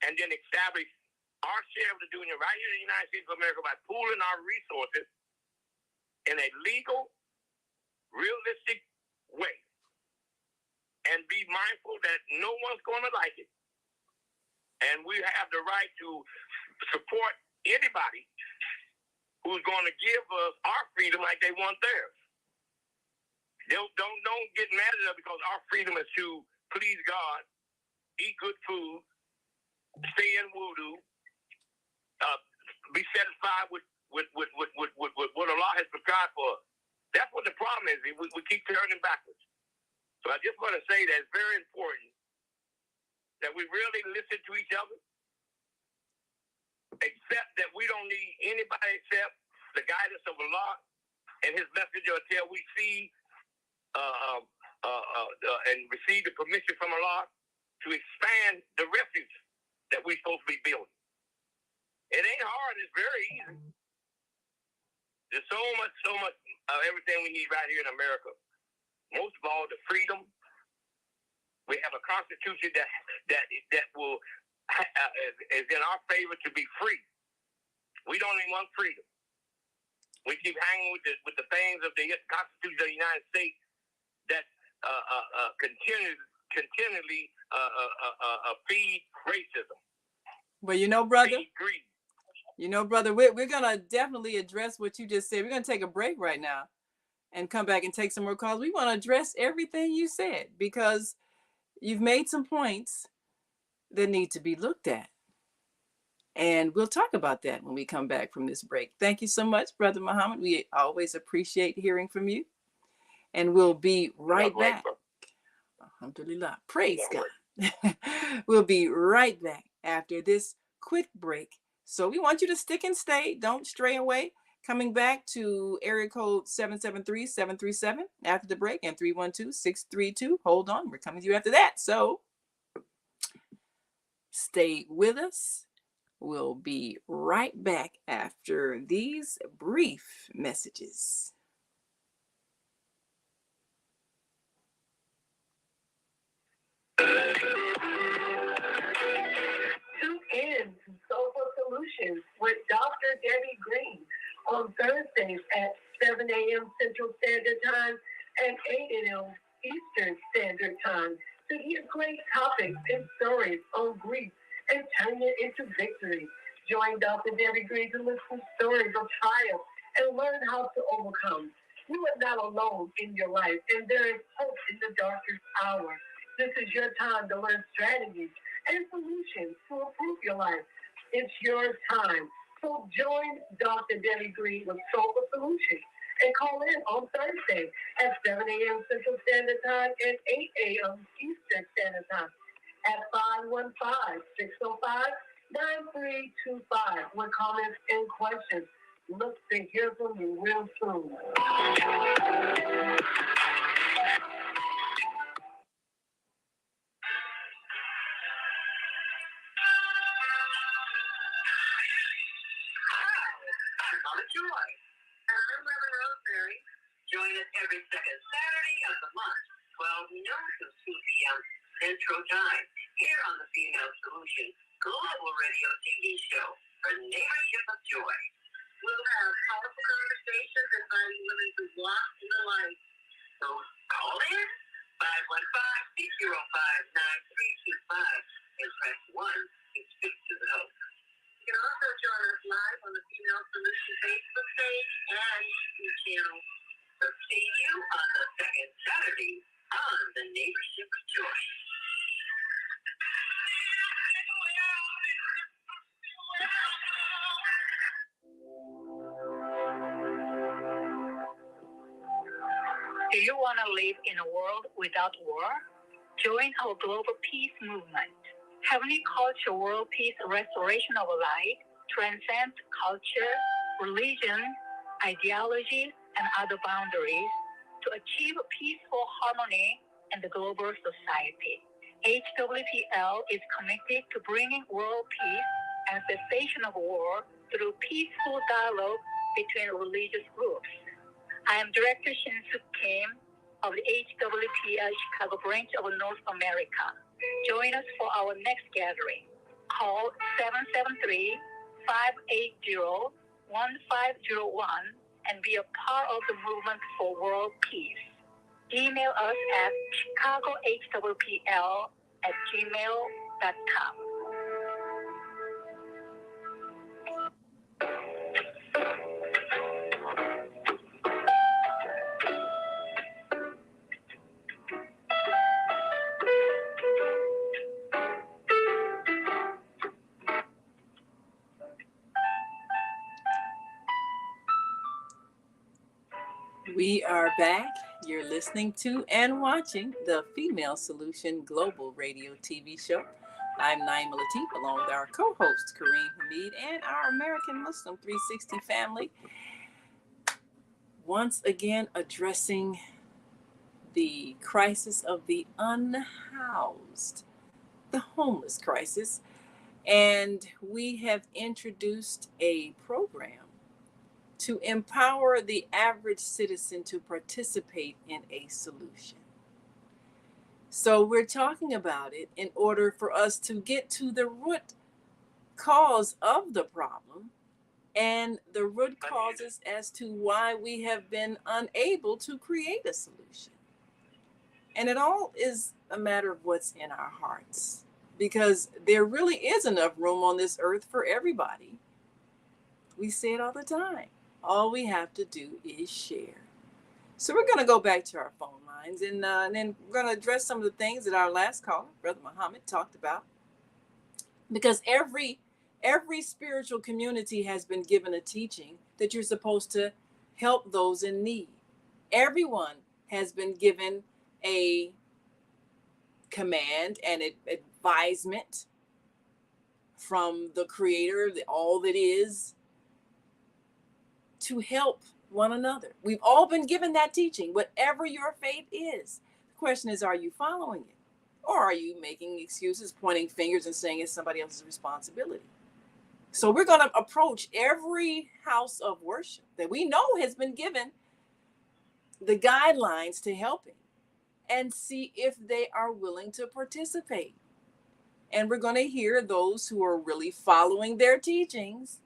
And then establish our share of the doing it right here in the United States of America by pooling our resources in a legal, realistic way. And be mindful that no one's going to like it. And we have the right to support anybody who's going to give us our freedom like they want theirs. Don't get mad at us because our freedom is to please God, eat good food, stay in wudu, be satisfied with what Allah has prescribed for us. That's what the problem is. We keep turning backwards. So I just want to say that it's very important that we really listen to each other, accept that we don't need anybody except the guidance of Allah and His messenger until we see and receive the permission from Allah to expand the refuge that we're supposed to be building. It ain't hard. It's very easy. There's so much everything we need right here in America. Most of all, the freedom. We have a constitution that will is in our favor to be free. We don't even want freedom. We keep hanging with the things of the Constitution of the United States that continually feed racism. Well, you know, brother. Feed greed. You know, brother, we're gonna definitely address what you just said. We're gonna take a break right now and come back and take some more calls. We want to address everything you said because you've made some points that need to be looked at. And we'll talk about that when we come back from this break. Thank you so much, Brother Muhammad. We always appreciate hearing from you. And we'll be right back. Alhamdulillah. Praise God. We'll be right back after this quick break. So we want you to stick and stay. Don't stray away. Coming back to area code 773-737 after the break and 312-632. Hold on. We're coming to you after that. So stay with us. We'll be right back after these brief messages. Tune in to Sofa Solutions with Dr. Debbie Green on Thursdays at 7 a.m. Central Standard Time and 8 a.m. Eastern Standard Time to hear great topics and stories on grief and turn it into victory. Join Dr. Debbie Green to listen to stories of triumph and learn how to overcome. You are not alone in your life, and there is hope in the darkest hour. This is your time to learn strategies and solutions to improve your life. It's your time. So join Dr. Debbie Green with Sofa Solutions and call in on Thursday at 7 a.m. Central Standard Time and 8 a.m. Eastern Standard Time at 515-605-9325 with comments and questions. Look and hear from you real soon. Mama Joy. And I'm Reverend Rosemary. Join us every second Saturday of the month, 12 noon to 2 p.m. Central Time, here on the Female Solution Global Radio TV show for Neighborship of Joy. We'll have powerful conversations inviting women to walk in the light. So call in 515-605-9325 and press 1 to speak to the host. You can also join us live on the Female Solution Facebook page and YouTube channel. So see you on the second Saturday on the Neighborship of Joy. Do you want to live in a world without war? Join our global peace movement. Heavenly Culture World Peace Restoration of Light transcends culture, religion, ideology, and other boundaries to achieve peaceful harmony in the global society. HWPL is committed to bringing world peace and cessation of war through peaceful dialogue between religious groups. I am Director Shin-Suk Kim of the HWPL Chicago branch of North America. Join us for our next gathering. Call 773-580-1501 and be a part of the movement for world peace. Email us at chicagohwpl@gmail.com. We are back. You're listening to and watching the Female Solution Global Radio TV show. I'm Naima Latif, along with our co-host Kareem Hamid and our American Muslim 360 family. Once again, addressing the crisis of the unhoused, the homeless crisis. And we have introduced a program to empower the average citizen to participate in a solution. So we're talking about it in order for us to get to the root cause of the problem and the root causes as to why we have been unable to create a solution. And it all is a matter of what's in our hearts, because there really is enough room on this earth for everybody. We say it all the time. All we have to do is share. So we're going to go back to our phone lines, and then we're going to address some of the things that our last caller, Brother Muhammad, talked about. Because every spiritual community has been given a teaching that you're supposed to help those in need. Everyone has been given a command and advisement from the Creator, all that is, to help one another. We've all been given that teaching, whatever your faith is. The question is, are you following it? Or are you making excuses, pointing fingers, and saying it's somebody else's responsibility? So we're going to approach every house of worship that we know has been given the guidelines to helping and see if they are willing to participate. And we're going to hear those who are really following their teachings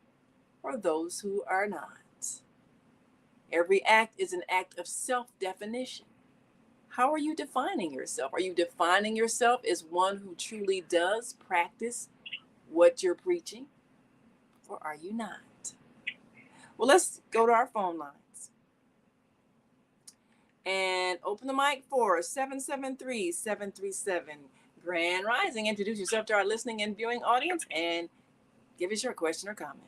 or those who are not. Every act is an act of self-definition. How are you defining yourself? Are you defining yourself as one who truly does practice what you're preaching? Or are you not? Well, let's go to our phone lines. And open the mic for 773-737. Grand Rising. Introduce yourself to our listening and viewing audience and give us your question or comment.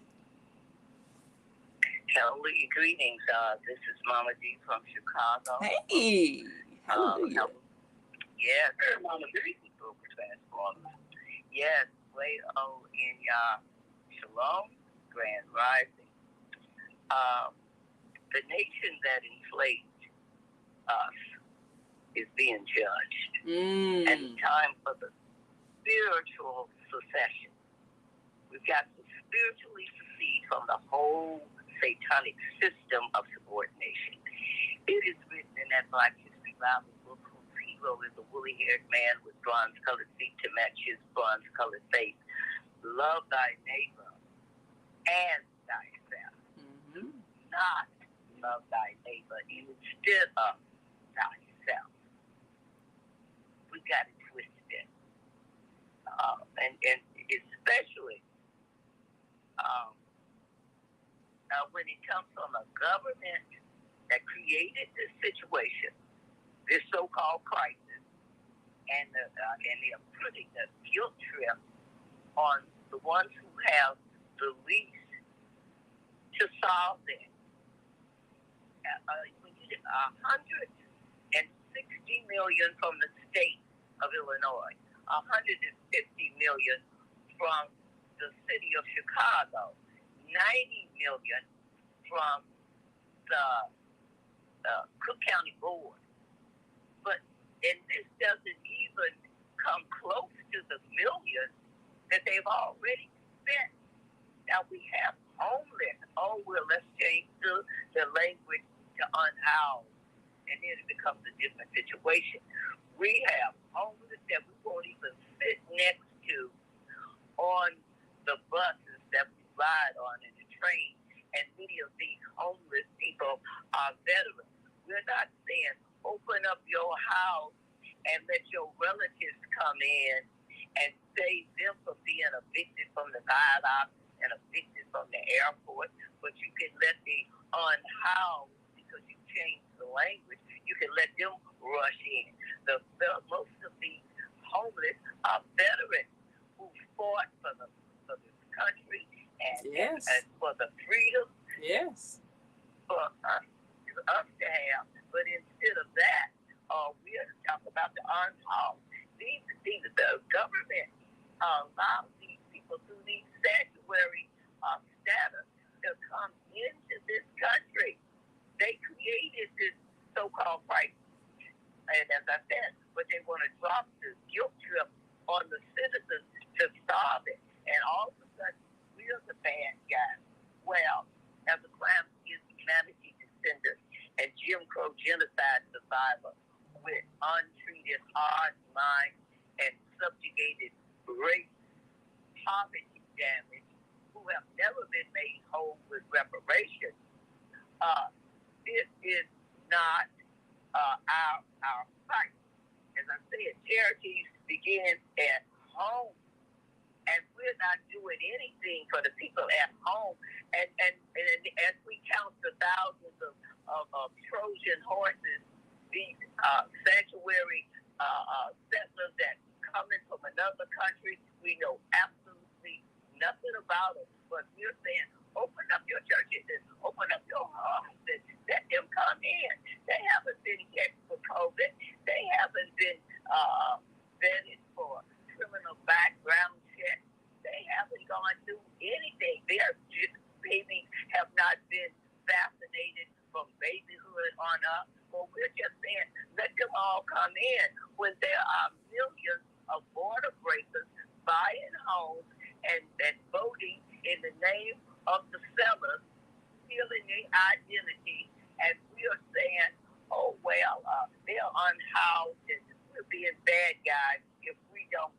Hallelujah. Greetings. This is Mama D from Chicago. Hey. Hallelujah. Yes, Mama D from Transformers. Yes, way in Shalom, Grand Rising. The nation that enslaved us is being judged. And it's time for the spiritual secession. We've got to spiritually secede from the whole satanic system of subordination. It is written in that Black History Bible book whose hero is a woolly-haired man with bronze-colored feet to match his bronze-colored face. Love thy neighbor and thyself. Do not love thy neighbor instead of thyself. We got it twisted. And especially when it comes from a government that created this situation, this so-called crisis, and they're putting the guilt trip on the ones who have the least to solve it. We need $160 million from the state of Illinois, $150 million from the city of Chicago, $90 million from the Cook County Board. And this doesn't even come close to the millions that they've already spent. Now we have homeless. Oh, well, let's change the language to unhoused, and then it becomes a different situation. We have homeless that we won't even sit next to on the buses that we ride on and the train, and many of these homeless people are veterans. We're not saying open up your house and let your relatives come in and save them from being evicted from the viaduct and evicted from the airport, but you can let the unhoused, because you changed the language, you can let them rush in. Most of these homeless are veterans who fought for this country and for the freedom for us to have. But instead of that, we are talking about the unhoused. The government allows these people through these sanctuary status to come into this country. They created this so-called crisis. And as I said, but they want to drop the guilt trip on the citizens to solve it. And all of a sudden, we're the bad guys. Well, as a crime against humanity descendants and Jim Crow genocide survivor with untreated hard minds and subjugated race, poverty damage, who have never been made whole with reparations, this is not our fight. As I said, charities begin at home, and we're not doing anything for the people at home. And as we count the thousands of Trojan horses, these sanctuary settlers that coming from another country, we know absolutely nothing about them. But we're saying, open up your churches and open up your homes and let them come in. They haven't been checked for COVID. They haven't been vetted for criminal background checks. They haven't gone through anything. Their babies have not been vaccinated from babyhood on up. Well, we're just saying, let them all come in when there are millions of border breakers buying homes and voting in the name of the sellers, stealing their identity, and we are saying, oh, well, they're unhoused and we're being bad guys if we don't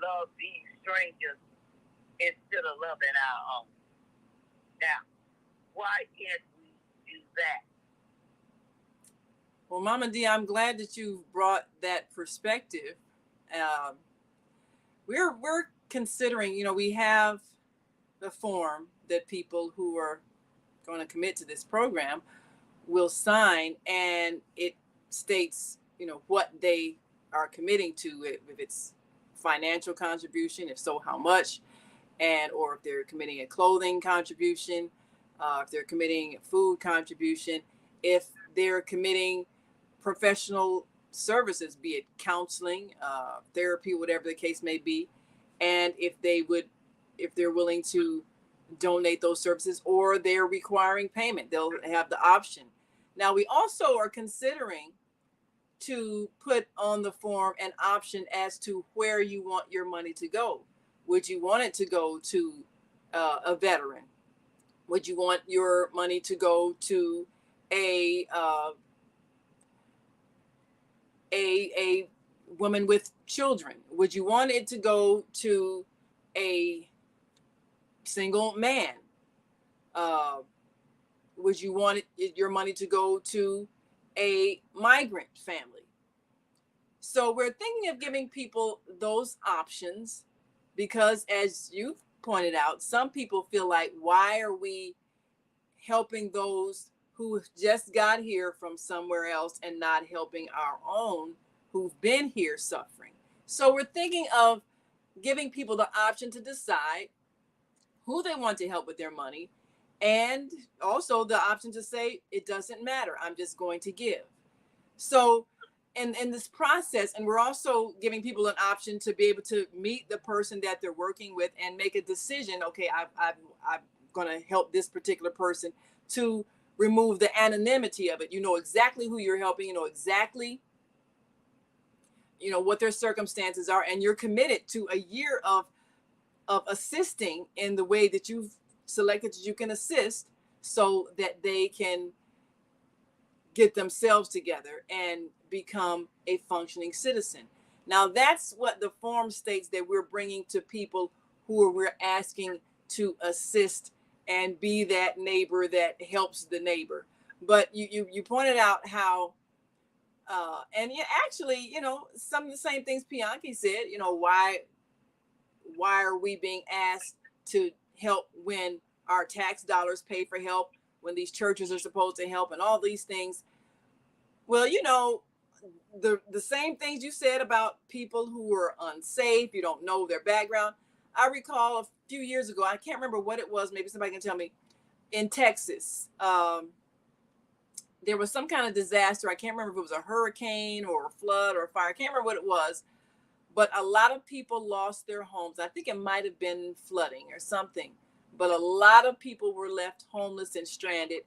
love these strangers instead of loving our own. Now, why can't we do that? Well, Mama D, I'm glad that you brought that perspective. We're considering, we have the form that people who are going to commit to this program will sign, and it states, what they are committing to, if it's financial contribution, if so, how much, and or if they're committing a clothing contribution, if they're committing a food contribution, if they're committing professional services, be it counseling, therapy, whatever the case may be, and if they're willing to donate those services, or they're requiring payment. They'll have the option. Now, we also are considering to put on the form an option as to where you want your money to go. Would you want it to go to a veteran? Would you want your money to go to a woman with children? Would you want it to go to a single man? Would you want your money to go to a migrant family? So we're thinking of giving people those options because, as you've pointed out, some people feel like, why are we helping those who just got here from somewhere else and not helping our own who've been here suffering? So we're thinking of giving people the option to decide who they want to help with their money, and also the option to say, it doesn't matter, I'm just going to give. So in this process, and we're also giving people an option to be able to meet the person that they're working with and make a decision. Okay, I'm going to help this particular person, to remove the anonymity of it. You know exactly who you're helping, you know exactly what their circumstances are, and you're committed to a year of assisting in the way that you've selected that you can assist, so that they can get themselves together and become a functioning citizen. Now, that's what the form states that we're bringing to people who we're asking to assist and be that neighbor that helps the neighbor. But you pointed out how, and actually, some of the same things Bianchi said. Why are we being asked to help when our tax dollars pay for help, when these churches are supposed to help, and all these things? Well, the same things you said about people who are unsafe, you don't know their background. I recall a few years ago, I can't remember what it was, maybe somebody can tell me, in Texas, there was some kind of disaster. I can't remember if it was a hurricane or a flood or a fire. I can't remember what it was. But a lot of people lost their homes. I think it might have been flooding or something. But a lot of people were left homeless and stranded.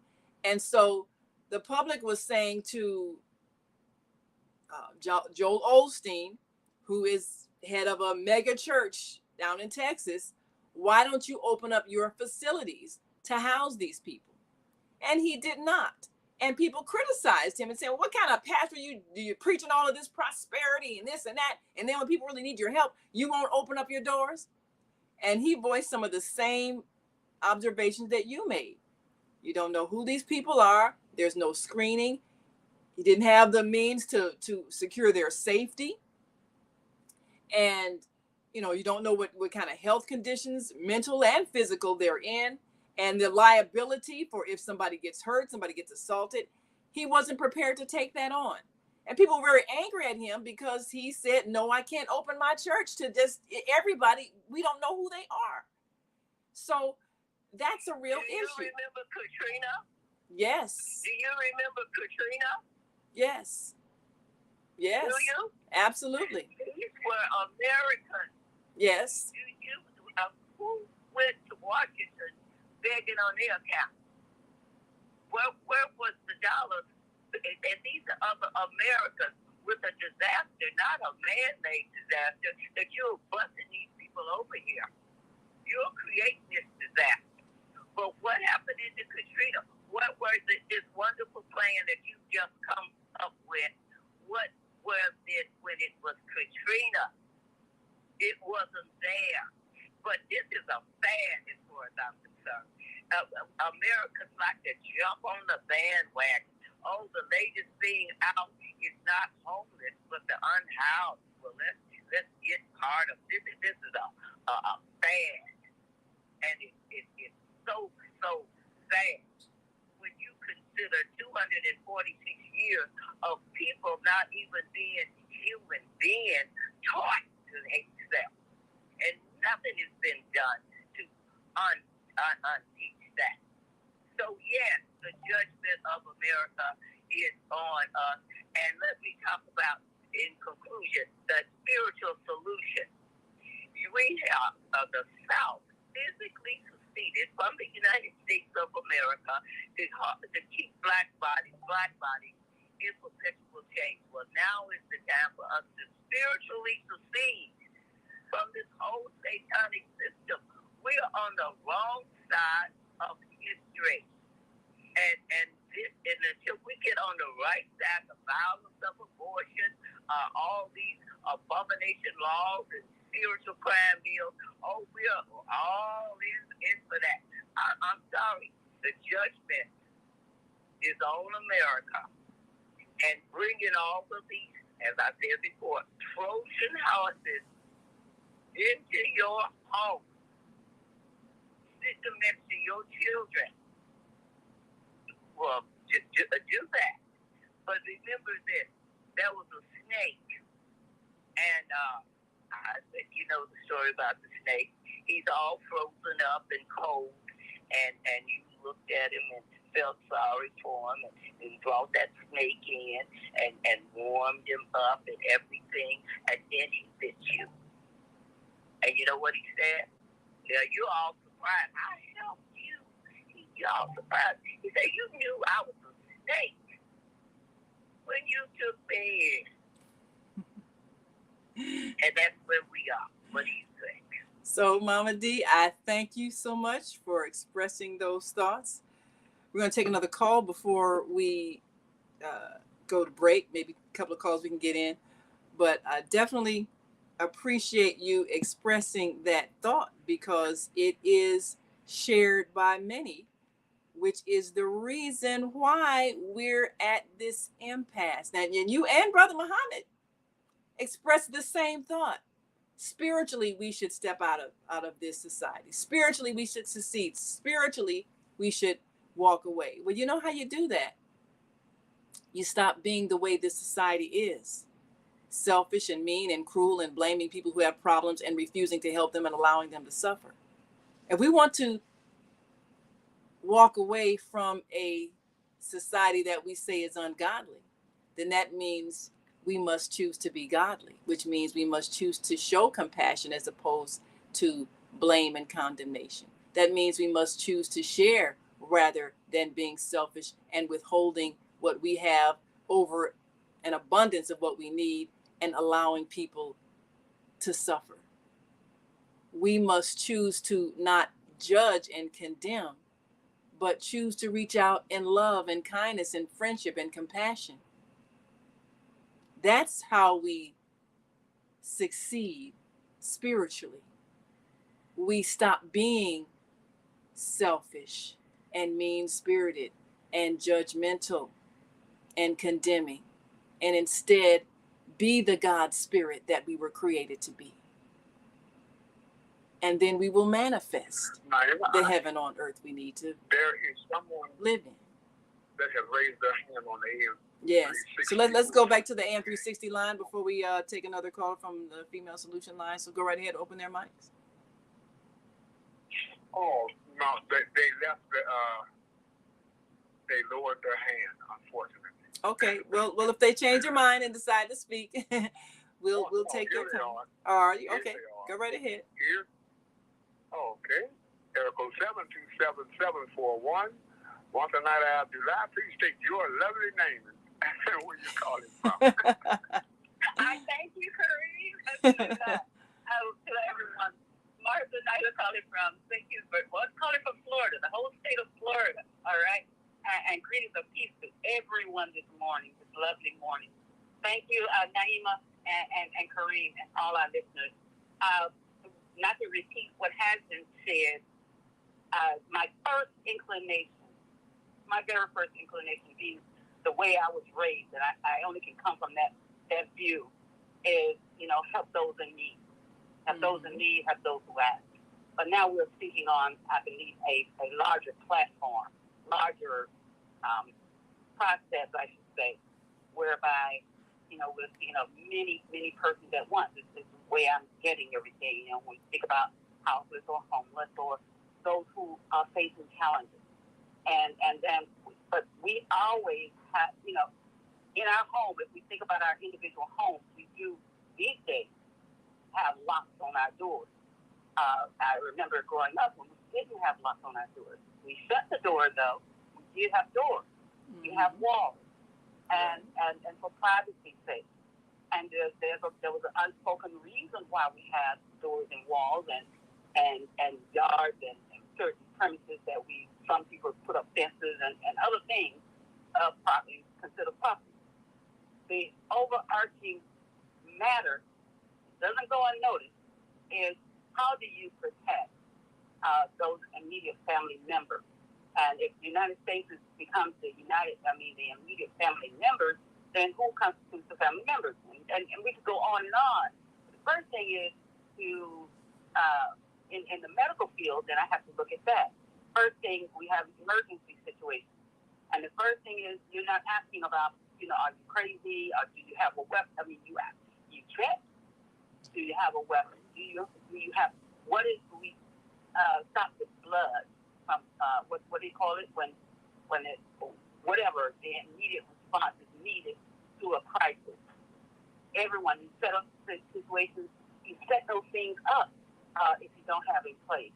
And so the public was saying to Joel Osteen, who is head of a mega church down in Texas, why don't you open up your facilities to house these people? And he did not. And people criticized him and said, well, what kind of pastor you're preaching all of this prosperity and this and that, and then when people really need your help, you won't open up your doors? And he voiced some of the same observations that you made. You don't know who these people are. There's no screening. He didn't have the means to secure their safety. And, you don't know what kind of health conditions, mental and physical, they're in. And the liability for if somebody gets hurt, somebody gets assaulted. He wasn't prepared to take that on. And people were very angry at him because he said, no, I can't open my church to just everybody. We don't know who they are. So that's a real issue. Do you remember Katrina? Yes. Do you remember Katrina? Yes. Yes. Do you? Absolutely. These were Americans. Yes. Who went to Washington begging on their account? Where was the dollars? And these are other Americans with a disaster, not a man-made disaster, that you're busting these people over here. You're creating this disaster. But what happened in the Katrina? What was this wonderful plan that you just come up with? What was it when it was Katrina? It wasn't there. But this is a fad as far as I'm concerned. Americans like to jump on the bandwagon. Oh, the latest thing out is not homeless, but the unhoused. Well, let's get part of this. This is a fad, and it's so sad when you consider 246 years of people not even being human beings taught to hate self, and nothing has been done to unteach that. So yes, the judgment of America is on us. And let me talk about, in conclusion, the spiritual solution. We have the South physically see this from the United States of America to keep black bodies in perpetual change. Well, now is the time for us to spiritually secede from this whole satanic system. We are on the wrong side of history. And until we get on the right side, the violence of abortion, all these abomination laws and spiritual crime bills, we are all in for that. I'm sorry. The judgment is on America. And bringing all of these, as I said before, Trojan horses into your home. Sit them next to your children. Well, just do that. But remember this, there was a snake. And you know the story about the snake. He's all frozen up and cold. And you looked at him and felt sorry for him and brought that snake in and warmed him up and everything. And then he bit you. And you know what he said? Yeah, you're all surprised. I helped you. You're all surprised. He said, you knew I was a snake when you took me in. And that's where we are. What do you think? So, Mama D, I thank you so much for expressing those thoughts. We're going to take another call before we go to break. Maybe a couple of calls we can get in. But I definitely appreciate you expressing that thought because it is shared by many, which is the reason why we're at this impasse. Now, and you and Brother Muhammad expressed the same thought. Spiritually, we should step out of this society. Spiritually, we should secede. Spiritually, we should walk away. Well, you know how you do that? You stop being the way this society is. Selfish and mean and cruel and blaming people who have problems and refusing to help them and allowing them to suffer. If we want to walk away from a society that we say is ungodly, then that means we must choose to be godly, which means we must choose to show compassion as opposed to blame and condemnation. That means we must choose to share rather than being selfish and withholding what we have over an abundance of what we need and allowing people to suffer. We must choose to not judge and condemn, but choose to reach out in love and kindness and friendship and compassion. That's how we succeed spiritually. We stop being selfish and mean-spirited and judgmental and condemning, and instead be the God spirit that we were created to be. And then we will manifest the heaven on earth we need to live in. That have raised their hand on the AM. Yes. So let's go back to the AM360 line before we take another call from the female solution line. So go right ahead, open their mics. Oh, no, they left they lowered their hand, unfortunately. Okay. Well, if they change their mind and decide to speak, we'll take your time. Are you okay? Go right ahead. Here. Okay. Area code 727-741. Want the night of July, please state your lovely name and where you calling from. I thank you, Kareem. To everyone. Martha Nyla calling from St. Petersburg. Well, calling from Florida, the whole state of Florida. All right. And greetings of peace to everyone this morning, this lovely morning. Thank you, Naima and Kareem and all our listeners. Not to repeat what has been said, my very first inclination being the way I was raised, and I only can come from that view, is, help those in need. Help those in need, help those who ask. But now we're speaking on, I believe, a larger platform, larger process, I should say, whereby, we're seeing many persons at once. This is the way I'm getting everything, when we think about houseless or homeless or those who are facing challenges. But we always have, in our home, if we think about our individual homes, we do these days have locks on our doors. I remember growing up when we didn't have locks on our doors. We shut the door, though. We did have doors. We have walls, and for privacy's sake. And there was an unspoken reason why we have doors and walls and yards and certain premises that some people put up fences and other things properly considered property. The overarching matter doesn't go unnoticed is how do you protect those immediate family members? And if the United States becomes the immediate family members, then who constitutes the family members? And we could go on and on. The first thing is to, in the medical field, then I have to look at that. First thing, we have emergency situations. And the first thing is you're not asking about, are you crazy? Or do you have a weapon? I mean, you check. Do you have a weapon? Do you have, stop the blood from, what do you call it? When it, whatever, the immediate response is needed to a crisis. Everyone, you set up situations, you set those things up if you don't have a place.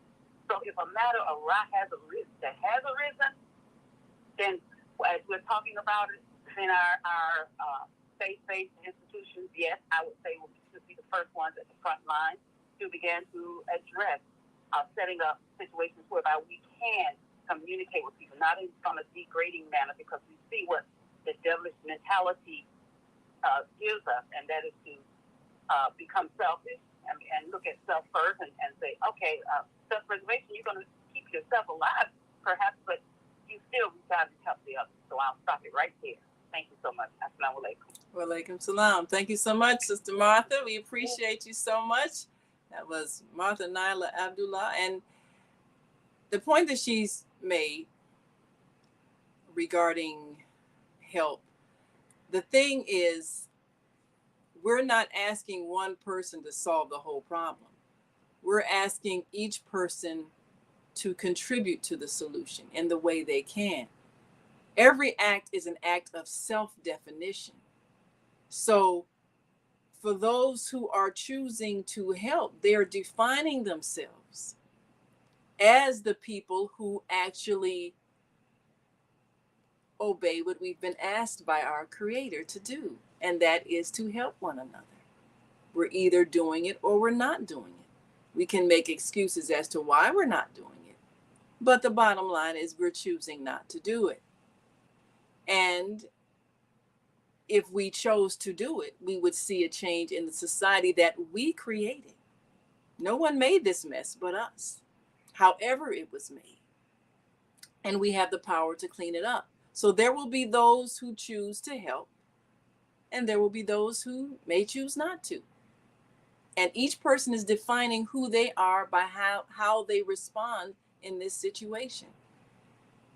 So if a matter has arisen, then as we're talking about it in our faith-based institutions, yes, I would say we should be the first ones at the front line to begin to address setting up situations whereby we can communicate with people, not from a degrading manner, because we see what the devilish mentality gives us, and that is to become selfish and look at self first and say, okay, self-preservation, you're going to keep yourself alive, perhaps, but you still reach out and help the others. So I'll stop it right there. Thank you so much. Assalamu alaikum. Wa alaikum salam. Thank you so much, Sister Martha. We appreciate you so much. That was Martha Naila Abdullah. And the point that she's made regarding help, the thing is, we're not asking one person to solve the whole problem. We're asking each person to contribute to the solution in the way they can. Every act is an act of self-definition. So for those who are choosing to help, they're defining themselves as the people who actually obey what we've been asked by our Creator to do, and that is to help one another. We're either doing it or we're not doing it. We can make excuses as to why we're not doing it, but the bottom line is we're choosing not to do it. And if we chose to do it, we would see a change in the society that we created. No one made this mess but us, however it was made. And we have the power to clean it up. So there will be those who choose to help, and there will be those who may choose not to. And each person is defining who they are by how they respond in this situation.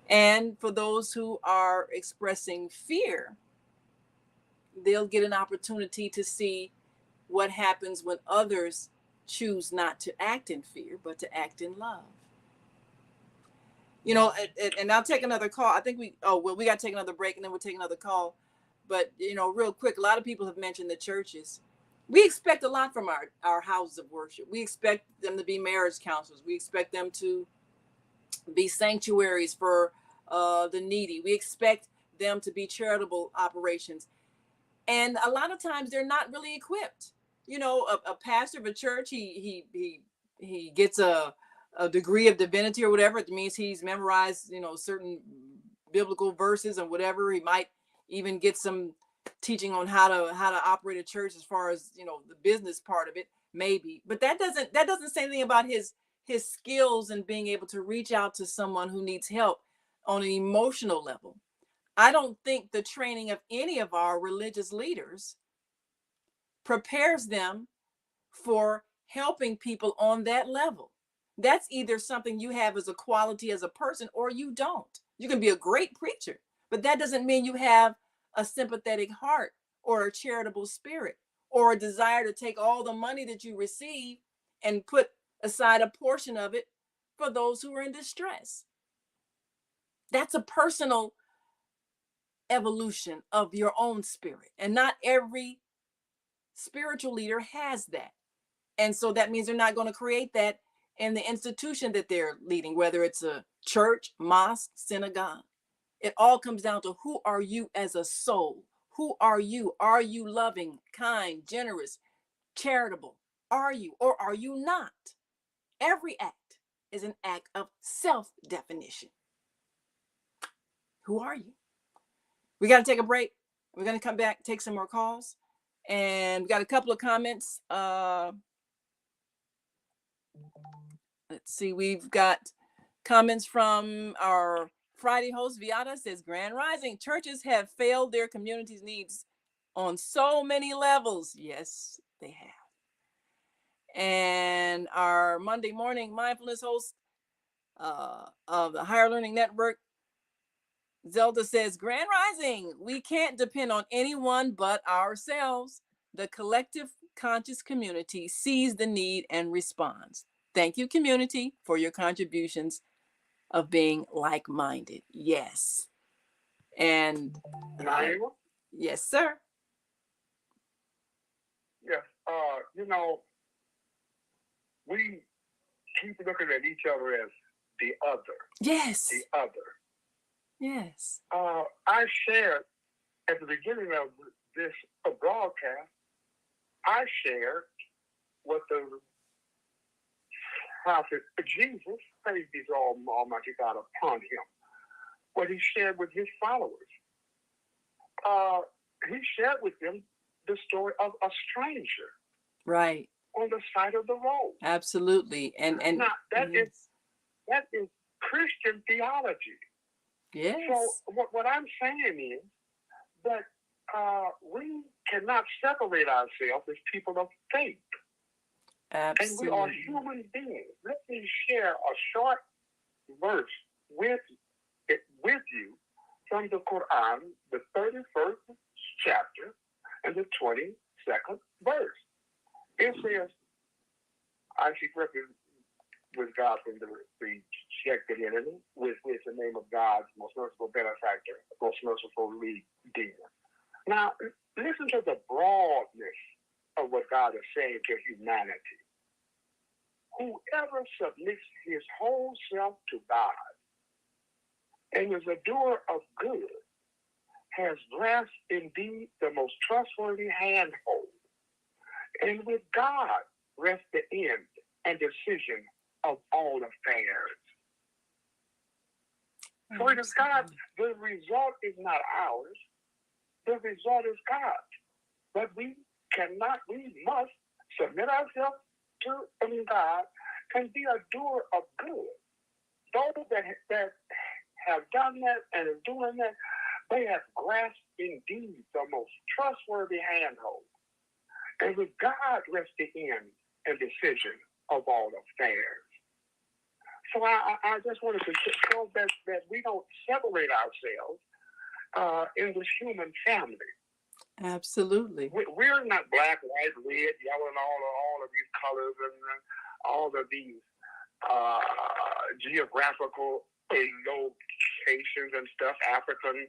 And for those who are expressing fear, they'll get an opportunity to see what happens when others choose not to act in fear, but to act in love. And I'll take another call. I think we got to take another break and then we'll take another call. But, real quick, a lot of people have mentioned the churches. We expect a lot from our houses of worship. We expect them to be marriage counselors. We expect them to be sanctuaries for the needy. We expect them to be charitable operations. And a lot of times they're not really equipped. A pastor of a church, he gets a degree of divinity or whatever. It means he's memorized, certain biblical verses and whatever. He might even get some teaching on how to operate a church as far as, the business part of it, maybe. But that doesn't say anything about his skills and being able to reach out to someone who needs help on an emotional level. I don't think the training of any of our religious leaders prepares them for helping people on that level. That's either something you have as a quality as a person or you don't. You can be a great preacher, but that doesn't mean you have a sympathetic heart or a charitable spirit or a desire to take all the money that you receive and put aside a portion of it for those who are in distress. That's a personal evolution of your own spirit, and not every spiritual leader has that. And so that means they're not going to create that in the institution that they're leading, whether it's a church, mosque, synagogue. It all comes down to, who are you as a soul? Who are you? Are you loving, kind, generous, charitable? Are you, or are you not? Every act is an act of self-definition. Who are you? We got to take a break. We're going to come back, take some more calls. And we got a couple of comments. Let's see, we've got comments from our Friday host, Viata, says, Grand Rising, churches have failed their community's needs on so many levels. Yes, they have. And our Monday morning mindfulness host of the Higher Learning Network, Zelda, says, Grand Rising, we can't depend on anyone but ourselves. The collective conscious community sees the need and responds. Thank you, community, for your contributions of being like-minded. Yes. And yes, sir. Yes. We keep looking at each other as the other. Yes. The other. Yes. I shared at the beginning of this broadcast, I shared what the prophet Jesus, praise be to Almighty God upon him, what he shared with his followers. He shared with them the story of a stranger. Right. On the side of the road. Absolutely. And now that yes. is Christian theology. Yes. So what I'm saying is that we cannot separate ourselves as people of faith. Absolutely. And we are human beings. Let me share a short verse with you from the Quran, the 31st chapter and the 22nd verse. It says, I seek refuge with God from the rejected enemy, with the name of God's most merciful benefactor, most merciful redeemer. Now, listen to the broadness of what God is saying to humanity. Whoever submits his whole self to God and is a doer of good has grasped indeed the most trustworthy handhold. And with God rests the end and decision of all affairs. So it is God. The result is not ours. The result is God. But we must submit ourselves to God and be a doer of good. Those that have done that and are doing that, they have grasped indeed the most trustworthy handhold. And with God rests the end and decision of all affairs. So I just wanted to show that we don't separate ourselves in this human family. Absolutely. We're not black, white, red, yellow, and all of these colors and all of these geographical locations and stuff, African,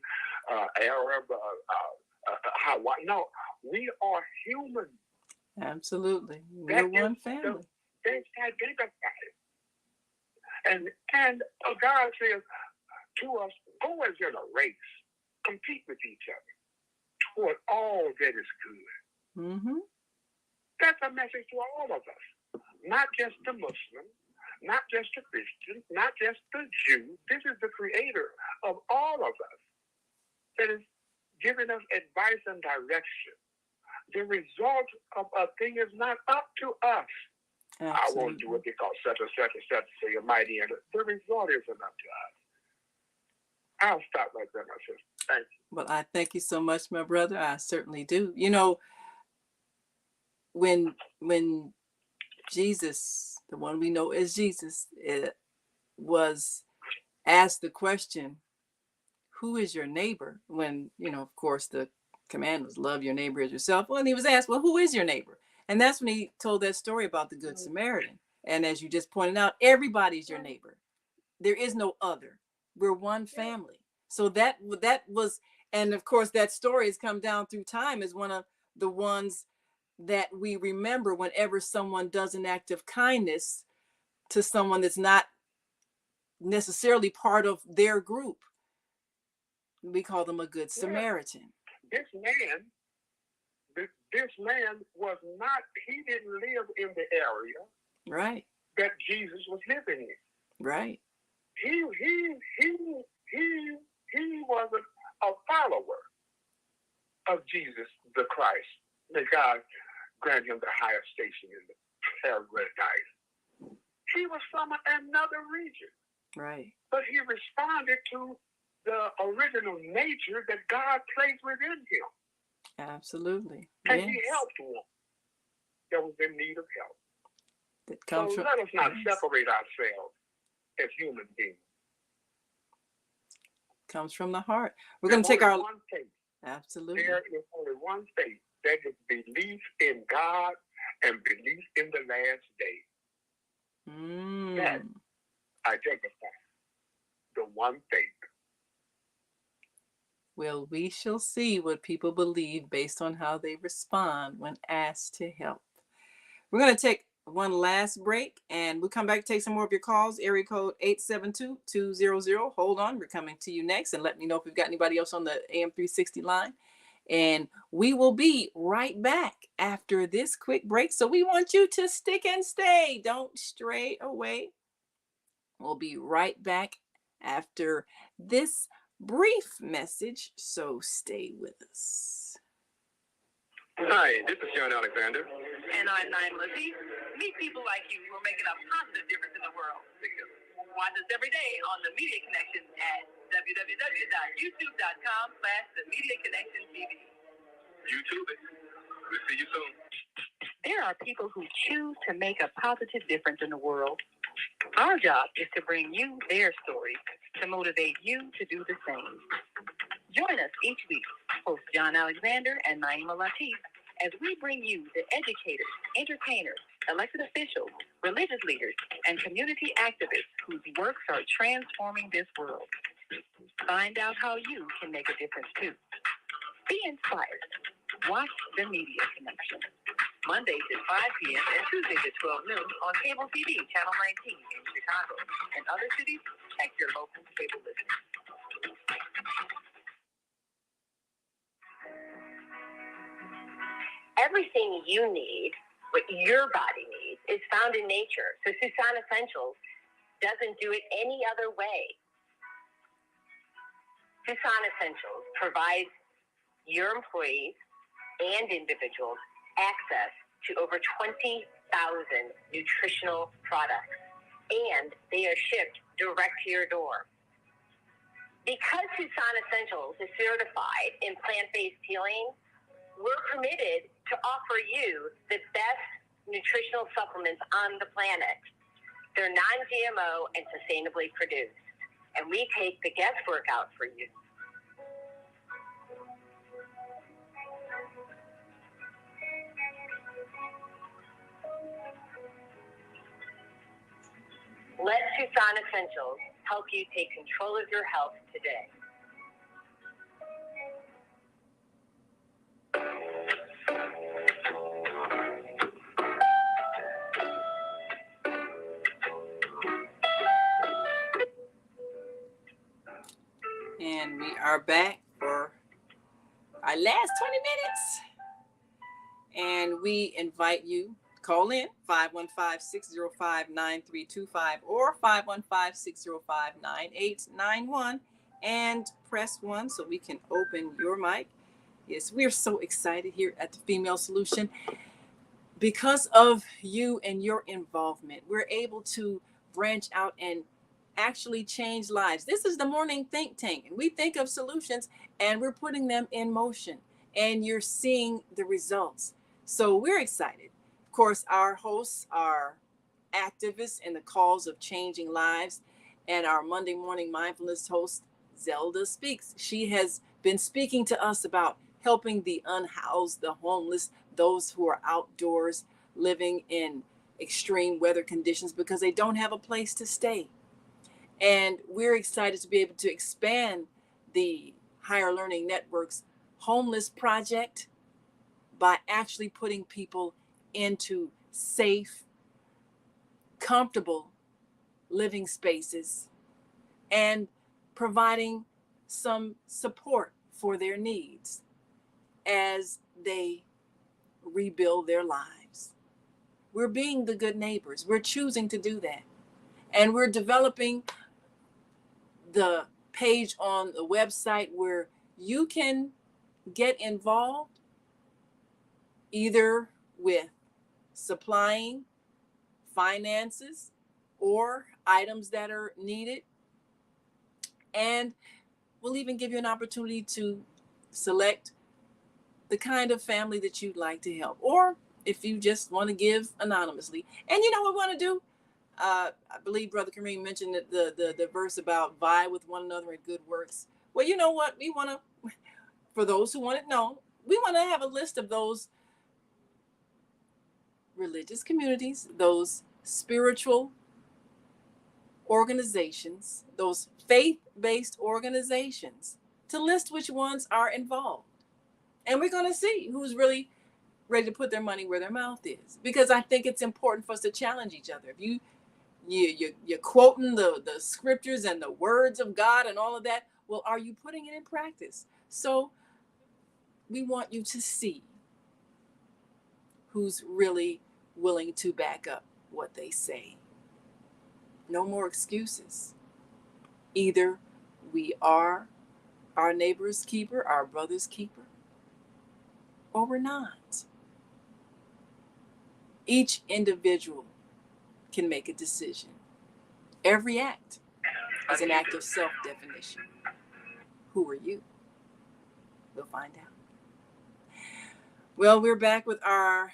Arab, Hawaii. No, we are human. Absolutely. We're one family. They identify it. And God says to us, go as in a race, compete with each other toward all that is good. Mm-hmm. That's a message to all of us, not just the Muslim, not just the Christian, not just the Jew. This is the creator of all of us that is giving us advice and direction. The result of a thing is not up to us. Absolutely. I won't do it because such and such and such, so you might end it. The result isn't up to us. I'll stop right there, my sister. Thank you. Well, I thank you so much, my brother. I certainly do. You know, when Jesus, the one we know as Jesus, was asked the question, who is your neighbor? When, you know, of course, the command was love your neighbor as yourself. Well, and he was asked, well, who is your neighbor? And that's when he told that story about the Good Samaritan. And as you just pointed out, everybody's your neighbor. There is no other. We're one family. So that was, and of course, that story has come down through time as one of the ones that we remember whenever someone does an act of kindness to someone that's not necessarily part of their group. We call them a good Samaritan. This man was not, he didn't live in the area Right. that Jesus was living in. Right. He was a follower of Jesus the Christ. May God grant him the highest station in the paradise. He was from another region. Right. But he responded to the original nature that God placed within him. Absolutely. And yes. he helped one that was in need of help. That comes So from, let us not yes. separate ourselves as human beings. Comes from the heart. We're going to take our... one faith. Absolutely. There is only one faith. That is belief in God and belief in the last day. That identifies the one faith. Well, we shall see what people believe based on how they respond when asked to help. We're going to take one last break, and we'll come back, take some more of your calls. Area code 872-200. Hold on. We're coming to you next, and let me know if we've got anybody else on the AM 360 line. And we will be right back after this quick break. So we want you to stick and stay. Don't stray away. We'll be right back after this brief message, so stay with us. Hi, this is John Alexander. And I'm Naima Latif. Meet people like you who are making a positive difference in the world. Watch us every day on The Media Connection at www.youtube.com/The Media Connection TV. YouTube it. We'll see you soon. There are people who choose to make a positive difference in the world. Our job is to bring you their stories to motivate you to do the same. Join us each week, host John Alexander and Naima Latif, as we bring you the educators, entertainers, elected officials, religious leaders, and community activists whose works are transforming this world. Find out how you can make a difference too. Be inspired. Watch The Media Connection. Mondays at 5 p.m. and Tuesdays at 12 noon on Cable TV, Channel 19 in Chicago. And other cities, check your local cable listing. Everything you need, what your body needs, is found in nature. So Susan Essentials doesn't do it any other way. Susan Essentials provides your employees and individuals access to over 20,000 nutritional products, and they are shipped direct to your door. Because Susan Essentials is certified in plant-based healing, we're committed to offer you the best nutritional supplements on the planet. They're non-GMO and sustainably produced, and we take the guesswork out for you. Let Susan Essentials help you take control of your health today. And we are back for our last 20 minutes. And we invite you to call in 515-605-9325 or 515-605-9891 and press 1 so we can open your mic. Yes, we're so excited here at the Female Solution. Because of you and your involvement, we're able to branch out and actually change lives. This is the morning think tank, and we think of solutions and we're putting them in motion, and you're seeing the results. So we're excited. Of course, our hosts are activists in the cause of changing lives, and our Monday morning mindfulness host, Zelda Speaks. She has been speaking to us about helping the unhoused, the homeless, those who are outdoors living in extreme weather conditions because they don't have a place to stay. And we're excited to be able to expand the Higher Learning Network's homeless project by actually putting people into safe, comfortable living spaces and providing some support for their needs as they rebuild their lives. We're being the good neighbors. We're choosing to do that. And we're developing the page on the website where you can get involved either with supplying finances or items that are needed. And we'll even give you an opportunity to select the kind of family that you'd like to help, or if you just want to give anonymously. And you know what we want to do? I believe Brother Kareem mentioned that the verse about vie with one another in good works. Well, you know what? We want to, for those who want to know, we want to have a list of those religious communities, those spiritual organizations, those faith-based organizations, to list which ones are involved. And we're going to see who's really ready to put their money where their mouth is. Because I think it's important for us to challenge each other. If you're quoting the scriptures and the words of God and all of that, well, are you putting it in practice? So we want you to see who's really willing to back up what they say. No more excuses. Either we are our neighbor's keeper, our brother's keeper, or we're not. Each individual can make a decision. Every act is an act of self-definition. Who are you? We'll find out. Well, we're back with our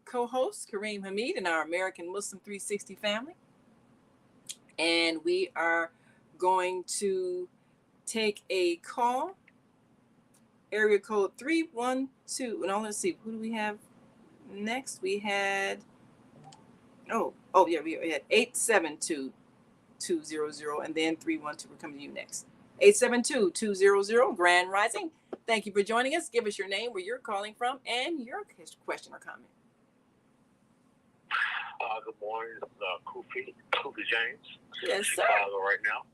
co-host, Kareem Hamid, and our American Muslim 360 family. And we are going to take a call. Area code 312. No, let's see. Who do we have next? We had, we had 872-200 and then 312. We're coming to you next. 872-200, Grand Rising. Thank you for joining us. Give us your name, where you're calling from, and your question or comment. Good morning. It's Koofy James. Yes, sir. Chicago right now.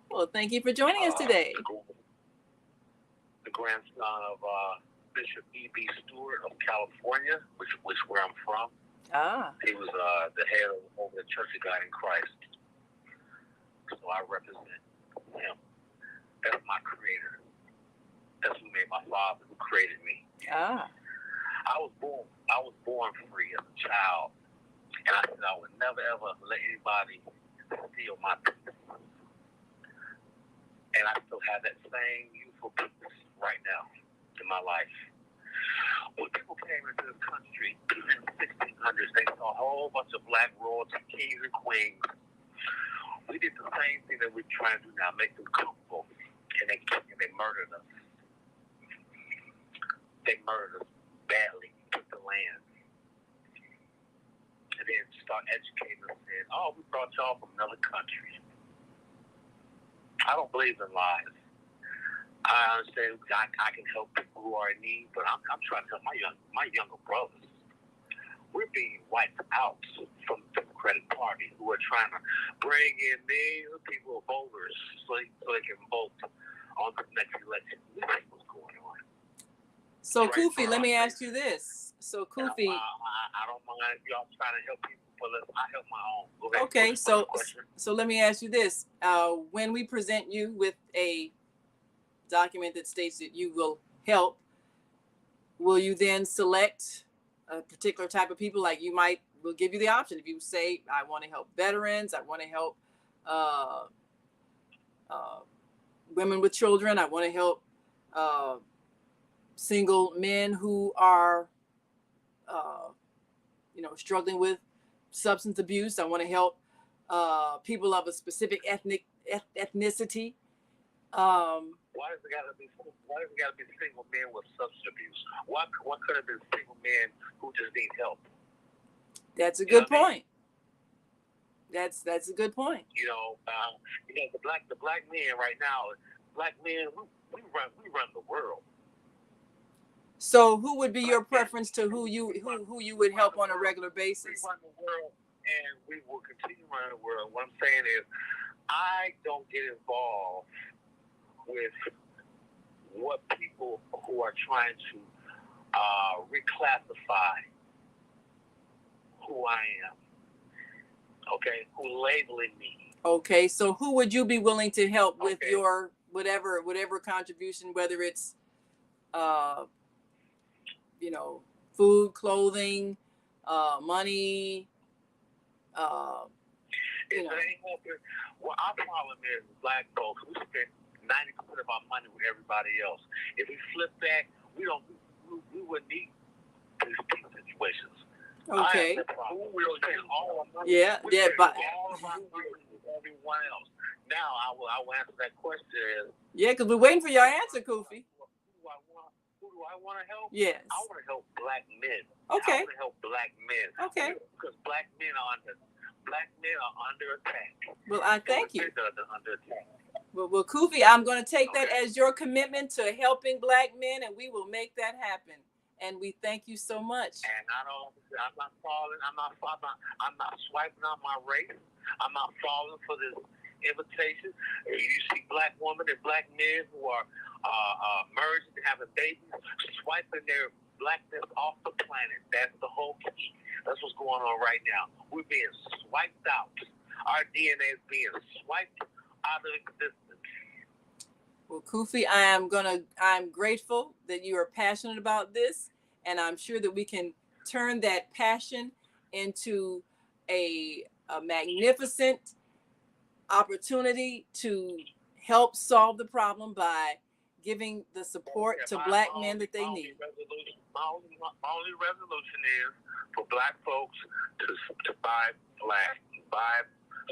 Well, thank you for joining us today. The grandson of Bishop E.B. Stewart of California, which where I'm from. He was the head over the Church of God in Christ. So I represent him. That's my creator. That's who made my father, who created me. I was born free as a child. And I said I would never, ever let anybody steal my peace. And I still have that same youthful peace right now in my life. When people came into this country in the 1600s, they saw a whole bunch of black royalty, kings and queens. We did the same thing that we're trying to do now, make them comfortable. And they murdered us. They murdered us badly, took the land. And then start educating us and saying, we brought y'all from another country. I don't believe in lies. I understand I can help people who are in need, but I'm trying to help my younger brothers. We're being wiped out from the Democratic Party, who are trying to bring in millions of people, voters, so they can vote on the next election. We see what's going on. So, Koofy, let me ask you this. So, Koofy, I don't mind if y'all trying to help people, but I help my own. Go ahead. okay, so let me ask you this. When we present you with a document that states that you will help, will you then select a particular type of people? Like we'll give you the option. If you say, I want to help veterans, I want to help women with children, I want to help single men who are struggling with substance abuse. I want to help people of a specific ethnicity. Why does it got to be single men with substance abuse? Why could have been single men who just need help? That's a good point. That's a good point. The black men right now, we run the world. So who would be your preference to who you would help on a regular basis? We run the world, and we will continue around the world. What I'm saying is, I don't get involved with what people who are trying to reclassify who I am, okay, who labeling me. Okay, so who would you be willing to help with your whatever contribution, whether it's food, clothing, money, Well, our problem is black folks, we spend 90% of our money with everybody else. If we flip that, we wouldn't need these situations. Okay. We'll spend all our money. But all of our money with everyone else. Now I will answer that question. Yeah, because we're waiting for your answer, Kofi. Who do I want to help? Yes. I want to help black men. Okay. I want to help black men. Okay. Because black men are under attack. Well, I thank you. Under attack. Well, Kofi, I'm going to take that as your commitment to helping black men, and we will make that happen. And we thank you so much. And I'm not falling. I'm not swiping on my race. I'm not falling for this invitation. You see black women and black men who are merging and having babies, swiping their blackness off the planet. That's the whole key. That's what's going on right now. We're being swiped out. Our DNA is being swiped out of existence. Well, Kofi, I'm grateful that you are passionate about this, and I'm sure that we can turn that passion into a magnificent opportunity to help solve the problem by giving the support to black men that they need. My only resolution is for black folks to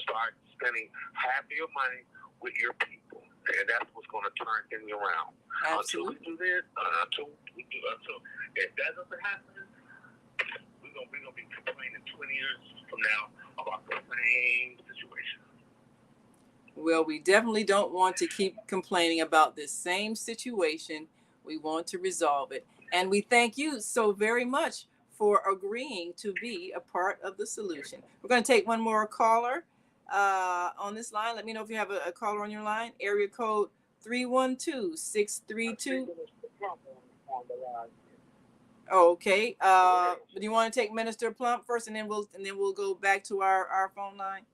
start spending half of your money with your people. And that's what's going to turn things around. Absolutely. Until we do this, until if that doesn't happen, we're going to be complaining 20 years from now about the same situation. Well, we definitely don't want to keep complaining about this same situation. We want to resolve it. And we thank you so very much for agreeing to be a part of the solution. We're going to take one more caller on this line. Let me know if you have a caller on your line. Area code 312-632. Okay. Do you want to take Minister Plump first, and then we'll go back to our phone line?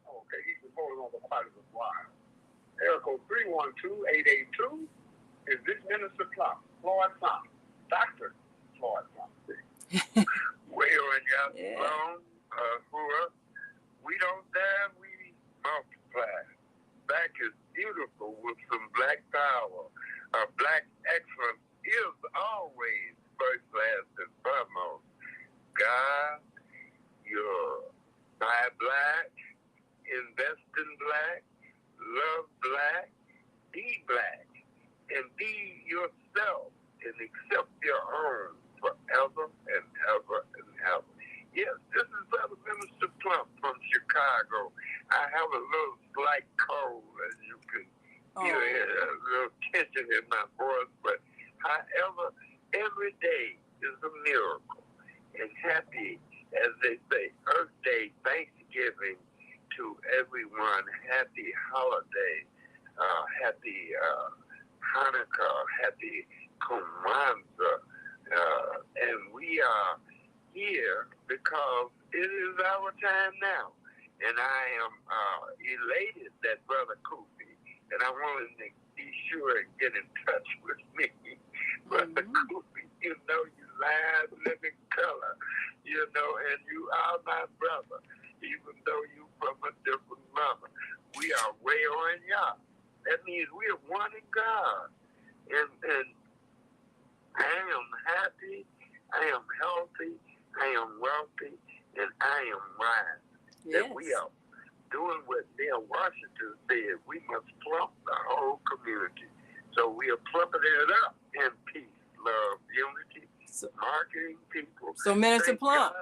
Okay, he's been holding on the part of the wire. Area code 312-882. Is this Minister Plump? Floyd Plump. Dr. Floyd Plump. Well, and y'all we don't die, we multiply. Black is beautiful with some black power. Black excellence is always first, last, and foremost. God, you're buy black, invest in black, love black, be black, and be yourself and accept your own forever and ever and ever. Yes, this is Brother Minister Plump from Chicago. I have a little slight cold, as you can hear, a little tension in my voice, but however, every day is a miracle. And happy, as they say, Earth Day, Thanksgiving to everyone. Happy holiday, happy Hanukkah, happy Kwanzaa. And we are here because it is our time now. And I am elated that Brother Kofi, and I want him to be sure and get in touch with me. Brother Kofi, you know you live, living color, and you are my brother, even though you from a different mother. We are way on y'all. That means we are one in God. And I am happy, I am healthy, I am wealthy, and I am wise. Yes. That we are doing what Neil Washington said. We must plump the whole community. So we are plumping it up in peace, love, unity, marketing people. So Minister Plump.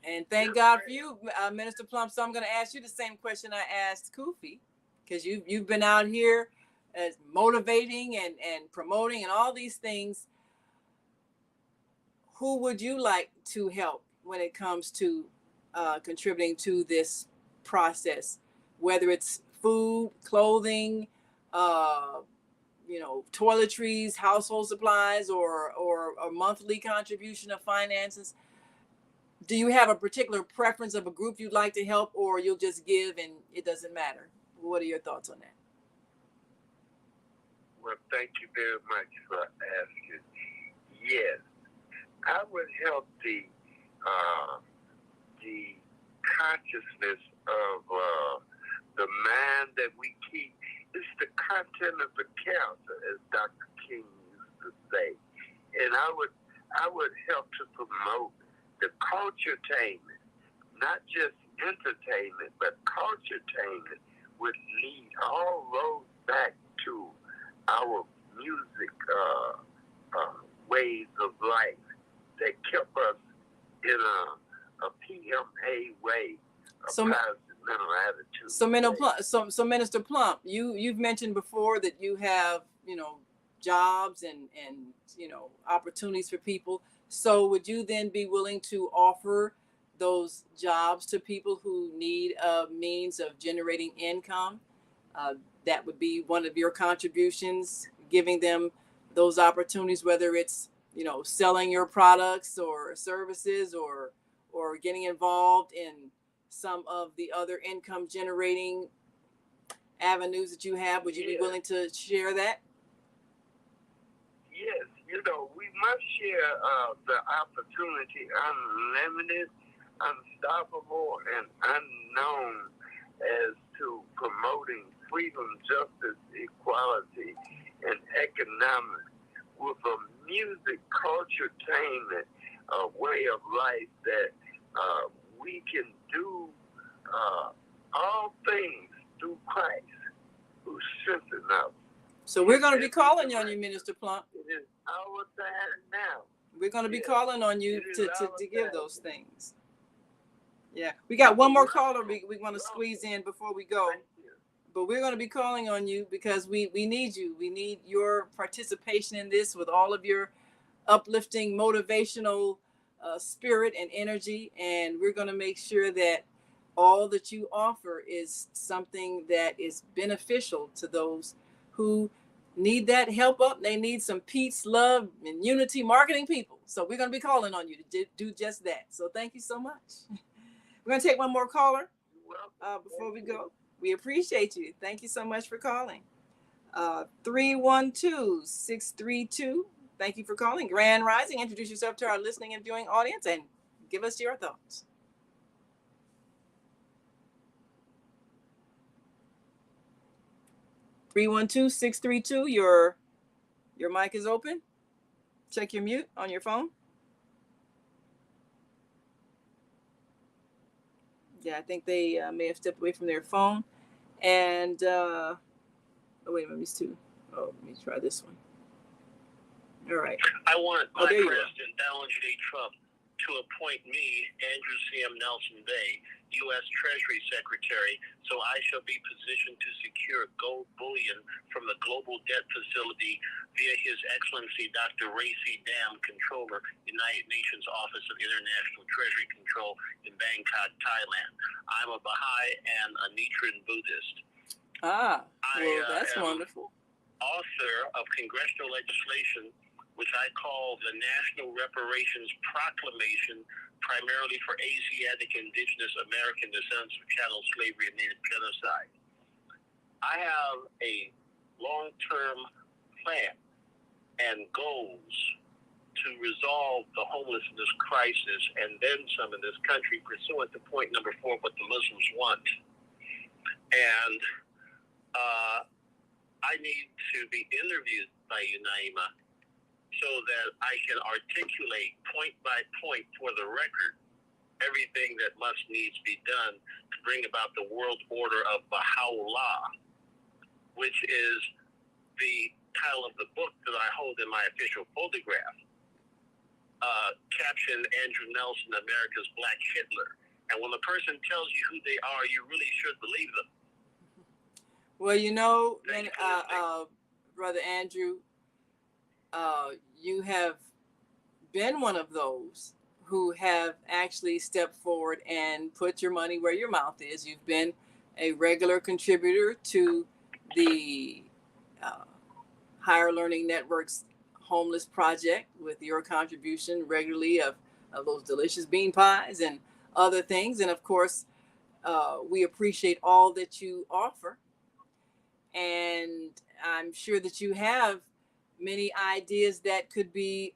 And thank God for you, Minister Plump. So I'm going to ask you the same question I asked Kofi, because you've been out here motivating and promoting and all these things. who would you like to help when it comes to contributing to this process, whether it's food, clothing, toiletries, household supplies, or a monthly contribution of finances? Do you have a particular preference of a group you'd like to help, or you'll just give and it doesn't matter? What are your thoughts on that? Well, thank you very much for asking. Yes, I would help the consciousness of the mind that we keep. It's the content of the character, as Dr. King used to say. And I would help to promote the culture-tainment, not just entertainment, but culture-tainment would lead all roads back to our music ways of life that kept us in a PMA way, a positive mental attitude. So Minister Plump, you've mentioned before that you have, jobs and opportunities for people. So would you then be willing to offer those jobs to people who need a means of generating income? That would be one of your contributions, giving them those opportunities, whether it's, selling your products or services, or getting involved in some of the other income generating avenues that you have. Would you be willing to share that? Yes, we must share the opportunity unlimited, unstoppable, and unknown as to promoting freedom, justice, equality, and economics with a music culture-tainment way of life that we can do all things through Christ who strengthens us. So we're going to be calling on you, Minister Plump. It is our time now. We're going to be calling on you to give those things. Yeah, we got one more caller we want to squeeze in before we go. But we're going to be calling on you because we need you. We need your participation in this with all of your uplifting, motivational spirit and energy. And we're going to make sure that all that you offer is something that is beneficial to those who need that help up. They need some peace, love, and unity marketing people. So we're going to be calling on you to do just that. So thank you so much. We're going to take one more caller before we go. We appreciate you. Thank you so much for calling. 312-632. Thank you for calling. Grand Rising. Introduce yourself to our listening and viewing audience and give us your thoughts. (312-632). Your mic is open. Check your mute on your phone. Yeah, I think they may have stepped away from their phone. And oh wait a minute, these two. Oh, let me try this one. All right. I want my President Donald J. Trump to appoint me, Andrew C.M. Nelson Bay, U.S. Treasury Secretary, so I shall be positioned to secure gold bullion from the Global Debt Facility via His Excellency Dr. Ray C. Dam, Controller, United Nations Office of International Treasury Control in Bangkok, Thailand. I'm a Baha'i and a Nichiren Buddhist. That's wonderful. Author of congressional legislation which I call the National Reparations Proclamation, primarily for Asiatic, Indigenous, American descendants of chattel slavery and Native genocide. I have a long-term plan and goals to resolve the homelessness crisis and then some in this country, pursuant to point number 4, what the Muslims want. And I need to be interviewed by UNAIMA so that I can articulate point by point for the record everything that must needs be done to bring about the world order of Baha'u'llah, which is the title of the book that I hold in my official photograph, captioned Andrew Nelson, America's Black Hitler. And when the person tells you who they are, you really should believe them. Well, Brother Andrew, you have been one of those who have actually stepped forward and put your money where your mouth is. You've been a regular contributor to the Higher Learning Network's Homeless Project with your contribution regularly of those delicious bean pies and other things. And of course, we appreciate all that you offer. And I'm sure that you have many ideas that could be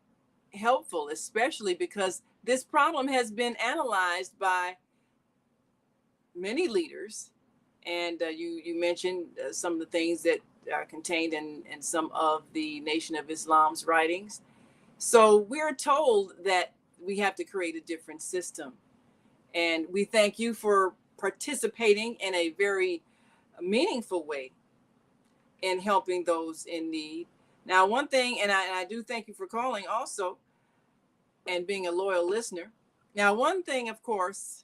helpful, especially because this problem has been analyzed by many leaders. And you mentioned some of the things that are contained in some of the Nation of Islam's writings. So we're told that we have to create a different system. And we thank you for participating in a very meaningful way in helping those in need. Now, one thing, and I do thank you for calling also and being a loyal listener. Now, one thing, of course,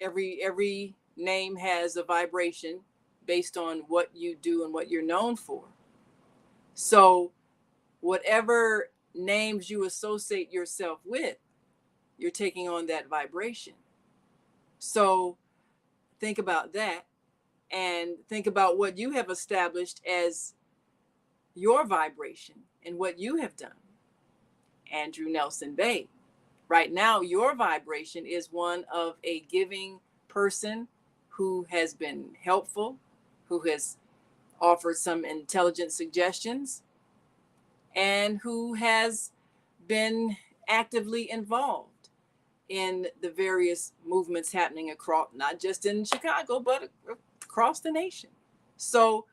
every name has a vibration based on what you do and what you're known for. So whatever names you associate yourself with, you're taking on that vibration. So think about that and think about what you have established as your vibration and what you have done. Andrew Nelson Bay. Right now, your vibration is one of a giving person who has been helpful, who has offered some intelligent suggestions, and who has been actively involved in the various movements happening across, not just in Chicago, but across the nation. So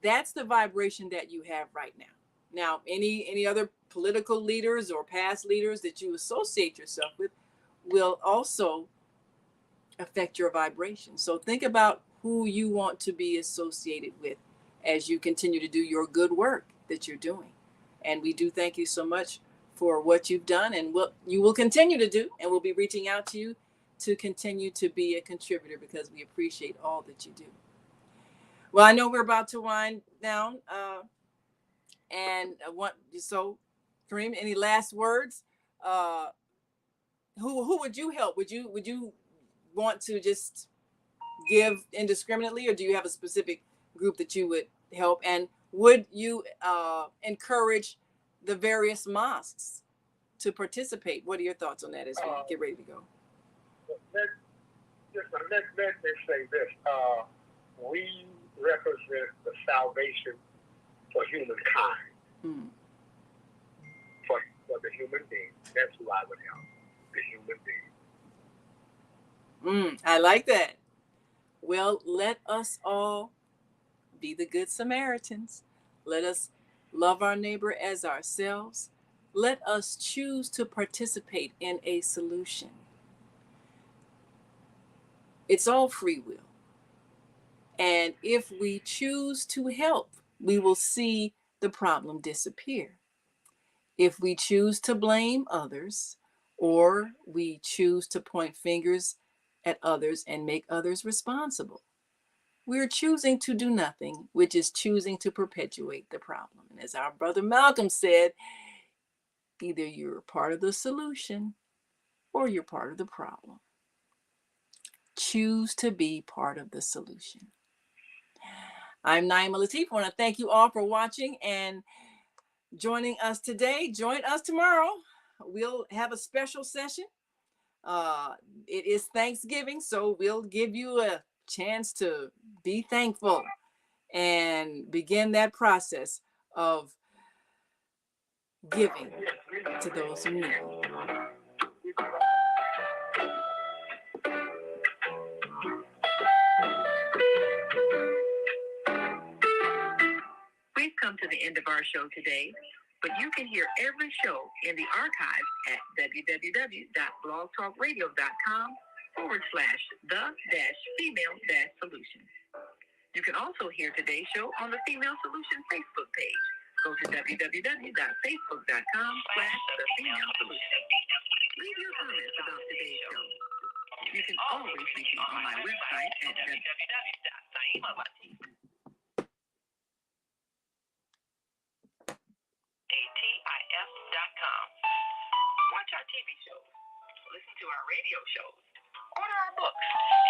that's the vibration that you have right now. Now, any other political leaders or past leaders that you associate yourself with will also affect your vibration. So think about who you want to be associated with as you continue to do your good work that you're doing. And we do thank you so much for what you've done and what you will continue to do. And we'll be reaching out to you to continue to be a contributor because we appreciate all that you do. Well, I know we're about to wind down. So Kareem, any last words? Who would you help? Would you want to just give indiscriminately, or do you have a specific group that you would help? And would you encourage the various mosques to participate? What are your thoughts on that as we get ready to go? Let me say this. We represent the salvation for humankind. For the human being. That's who I would help. The human being. I like that. Well, let us all be the good Samaritans. Let us love our neighbor as ourselves. Let us choose to participate in a solution. It's all free will. And if we choose to help, we will see the problem disappear. If we choose to blame others, or we choose to point fingers at others and make others responsible, we're choosing to do nothing, which is choosing to perpetuate the problem. And as our brother Malcolm said, either you're part of the solution or you're part of the problem. Choose to be part of the solution. I'm Naima Latif. I want to thank you all for watching and joining us today. Join us tomorrow. We'll have a special session. It is Thanksgiving, so we'll give you a chance to be thankful and begin that process of giving to those who need. We've come to the end of our show today, but you can hear every show in the archive at www.blogtalkradio.com/the-female-solution. You can also hear today's show on the Female Solution Facebook page. Go to www.facebook.com/the-female-solution. Leave your comments about today's show. You can always reach me on my website at www.naimalatif.com. TV shows, listen to our radio shows, order our books,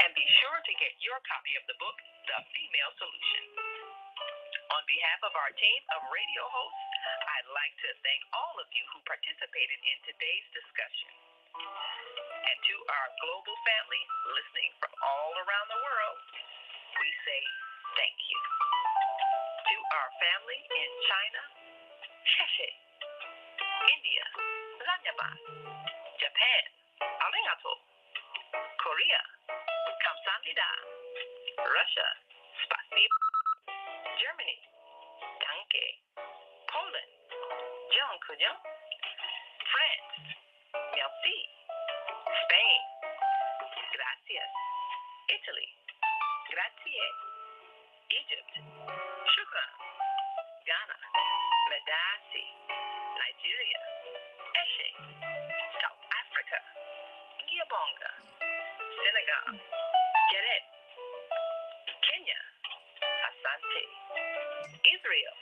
and be sure to get your copy of the book, The Female Solution. On behalf of our team of radio hosts, I'd like to thank all of you who participated in today's discussion. And to our global family listening from all around the world, we say thank you. To our family in China, sheshe. India, zanyaba. Japan, arigato. Korea, kamsahamnida. Russia, spasibo. Germany, danke. Poland, dziękuję. France, merci. Spain, gracias. Italy, grazie. Egypt, shukran. Ghana, medasi. Nigeria, eshe. South Africa, ngiyabonga. Senegal, geret. Kenya, asante. Israel,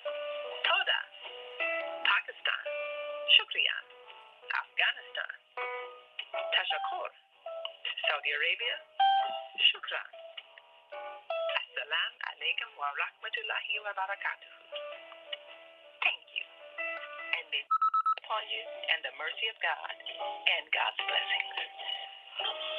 toda. Pakistan, shukriyan. Afghanistan, tashakkur. Saudi Arabia, shukran. Assalamu alaikum wa rahmatullahi wa barakatuh. Thank you. And may upon you and the mercy of God and God's blessings.